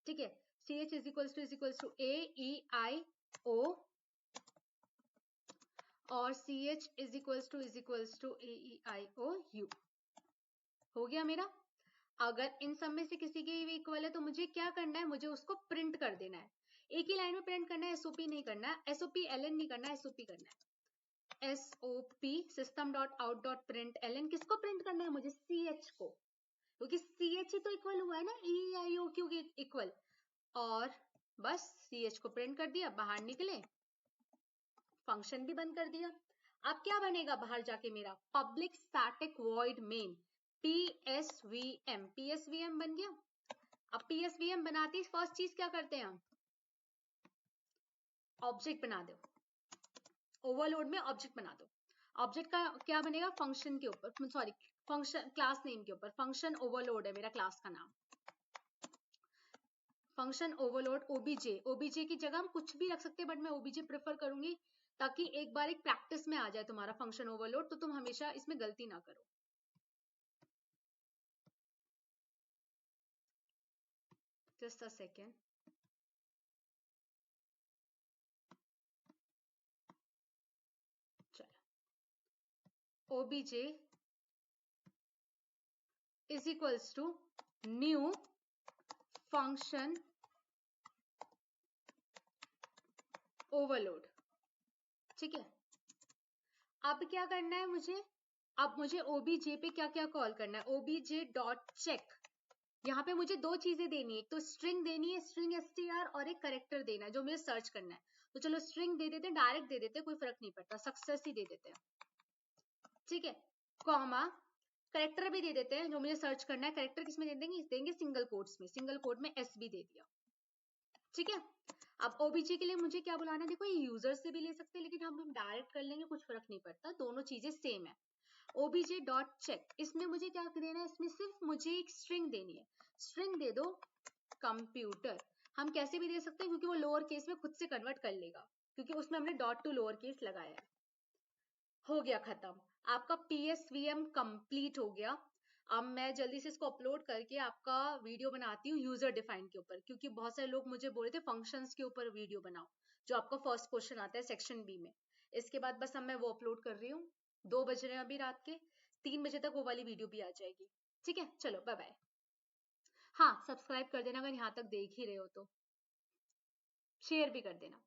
ठीक है। C h is equals to a e i o, और c h is equals to a e i o u. हो गया मेरा। अगर इन सब में से किसी के भी इक्वल है तो मुझे क्या करना है, मुझे उसको प्रिंट कर देना है, एक ही लाइन में प्रिंट करना है, एसओपी नहीं करना है, एसओपी एलएन नहीं करना है, एसओपी करना है। SOP system dot out dot print ln, किसको प्रिंट करना है मुझे, सी एच को, क्योंकि सी एच ही तो इक्वल हुआ है ना ई आई ओ क्यू के इक्वल। और बस सी एच को प्रिंट कर दिया, बाहर निकले, फंक्शन भी बंद कर दिया। अब क्या बनेगा बाहर जाके, मेरा पब्लिक स्टैटिक वॉइड मेन पीएसवीएम बन गया। अब पीएसवीएम बनाते ही फर्स्ट चीज क्या करते हैं हम, ऑब्जेक्ट बना दो, ओवरलोड में ऑब्जेक्ट बना दो। ऑब्जेक्ट का क्या बनेगा, फंक्शन के ऊपर, सॉरी फंक्शन क्लास नेम के ऊपर, फंक्शन ओवरलोड है मेरा क्लास का नाम, फंक्शन ओवरलोड ओबीजे। ओबीजे की जगह हम कुछ भी रख सकते हैं, बट मैं ओबीजे प्रेफर करूंगी ताकि एक बार एक प्रैक्टिस में आ जाए तुम्हारा फंक्शन ओवरलोड, तो तुम हमेशा इसमें गलती ना करो। जस्ट अ सेकेंड, चलो OBJ is equals to new function overload, ठीक है। अब क्या करना है मुझे, अब मुझे ओबीजे पे क्या क्या कॉल करना है, ओबीजे डॉट चेक, यहाँ पे मुझे दो चीजें देनी है, एक तो स्ट्रिंग देनी है, स्ट्रिंग एसटीआर, और एक करेक्टर देना है जो मुझे सर्च करना है। तो चलो स्ट्रिंग दे देते हैं, डायरेक्ट दे देते हैं, कोई फर्क नहीं पड़ता, सक्सेस ही दे देते हैं, ठीक है। कॉमा करेक्टर भी दे देते हैं, जो मुझे सर्च करना है, करेक्टर किसमें दे देंगे सिंगल कोट्स में, सिंगल कोट में एस भी दे दिया, ठीक है। अब ओबीजे के लिए मुझे क्या बुलाना है, देखो ये यूजर से भी ले सकते हैं, लेकिन हम डायरेक्ट कर लेंगे, कुछ फर्क नहीं पड़ता, दोनों चीजें सेम है। ओबीजे डॉट चेक, इसमें मुझे क्या देना है, इसमें सिर्फ मुझे एक स्ट्रिंग देनी है, स्ट्रिंग दे दो कंप्यूटर, हम कैसे भी दे सकते हैं क्योंकि वो लोअर केस में खुद से कन्वर्ट कर लेगा, क्योंकि उसमें हमने डॉट टू लोअर केस लगाया है। हो गया खत्म, आपका पीएसवीएम कंप्लीट हो गया। अब मैं जल्दी से इसको अपलोड करके आपका वीडियो बनाती हूँ यूजर डिफाइन के ऊपर, क्योंकि बहुत सारे लोग मुझे बोल रहे थे फंक्शंस के ऊपर वीडियो बनाओ, जो आपका फर्स्ट क्वेश्चन आता है सेक्शन बी में। इसके बाद बस अब मैं वो अपलोड कर रही हूँ, 2 बज रहे हैं अभी रात के, 3 बजे तक वो वाली वीडियो भी आ जाएगी, ठीक है। चलो बाय बाय। हाँ सब्सक्राइब कर देना अगर यहाँ तक देख ही रहे हो तो, शेयर भी कर देना।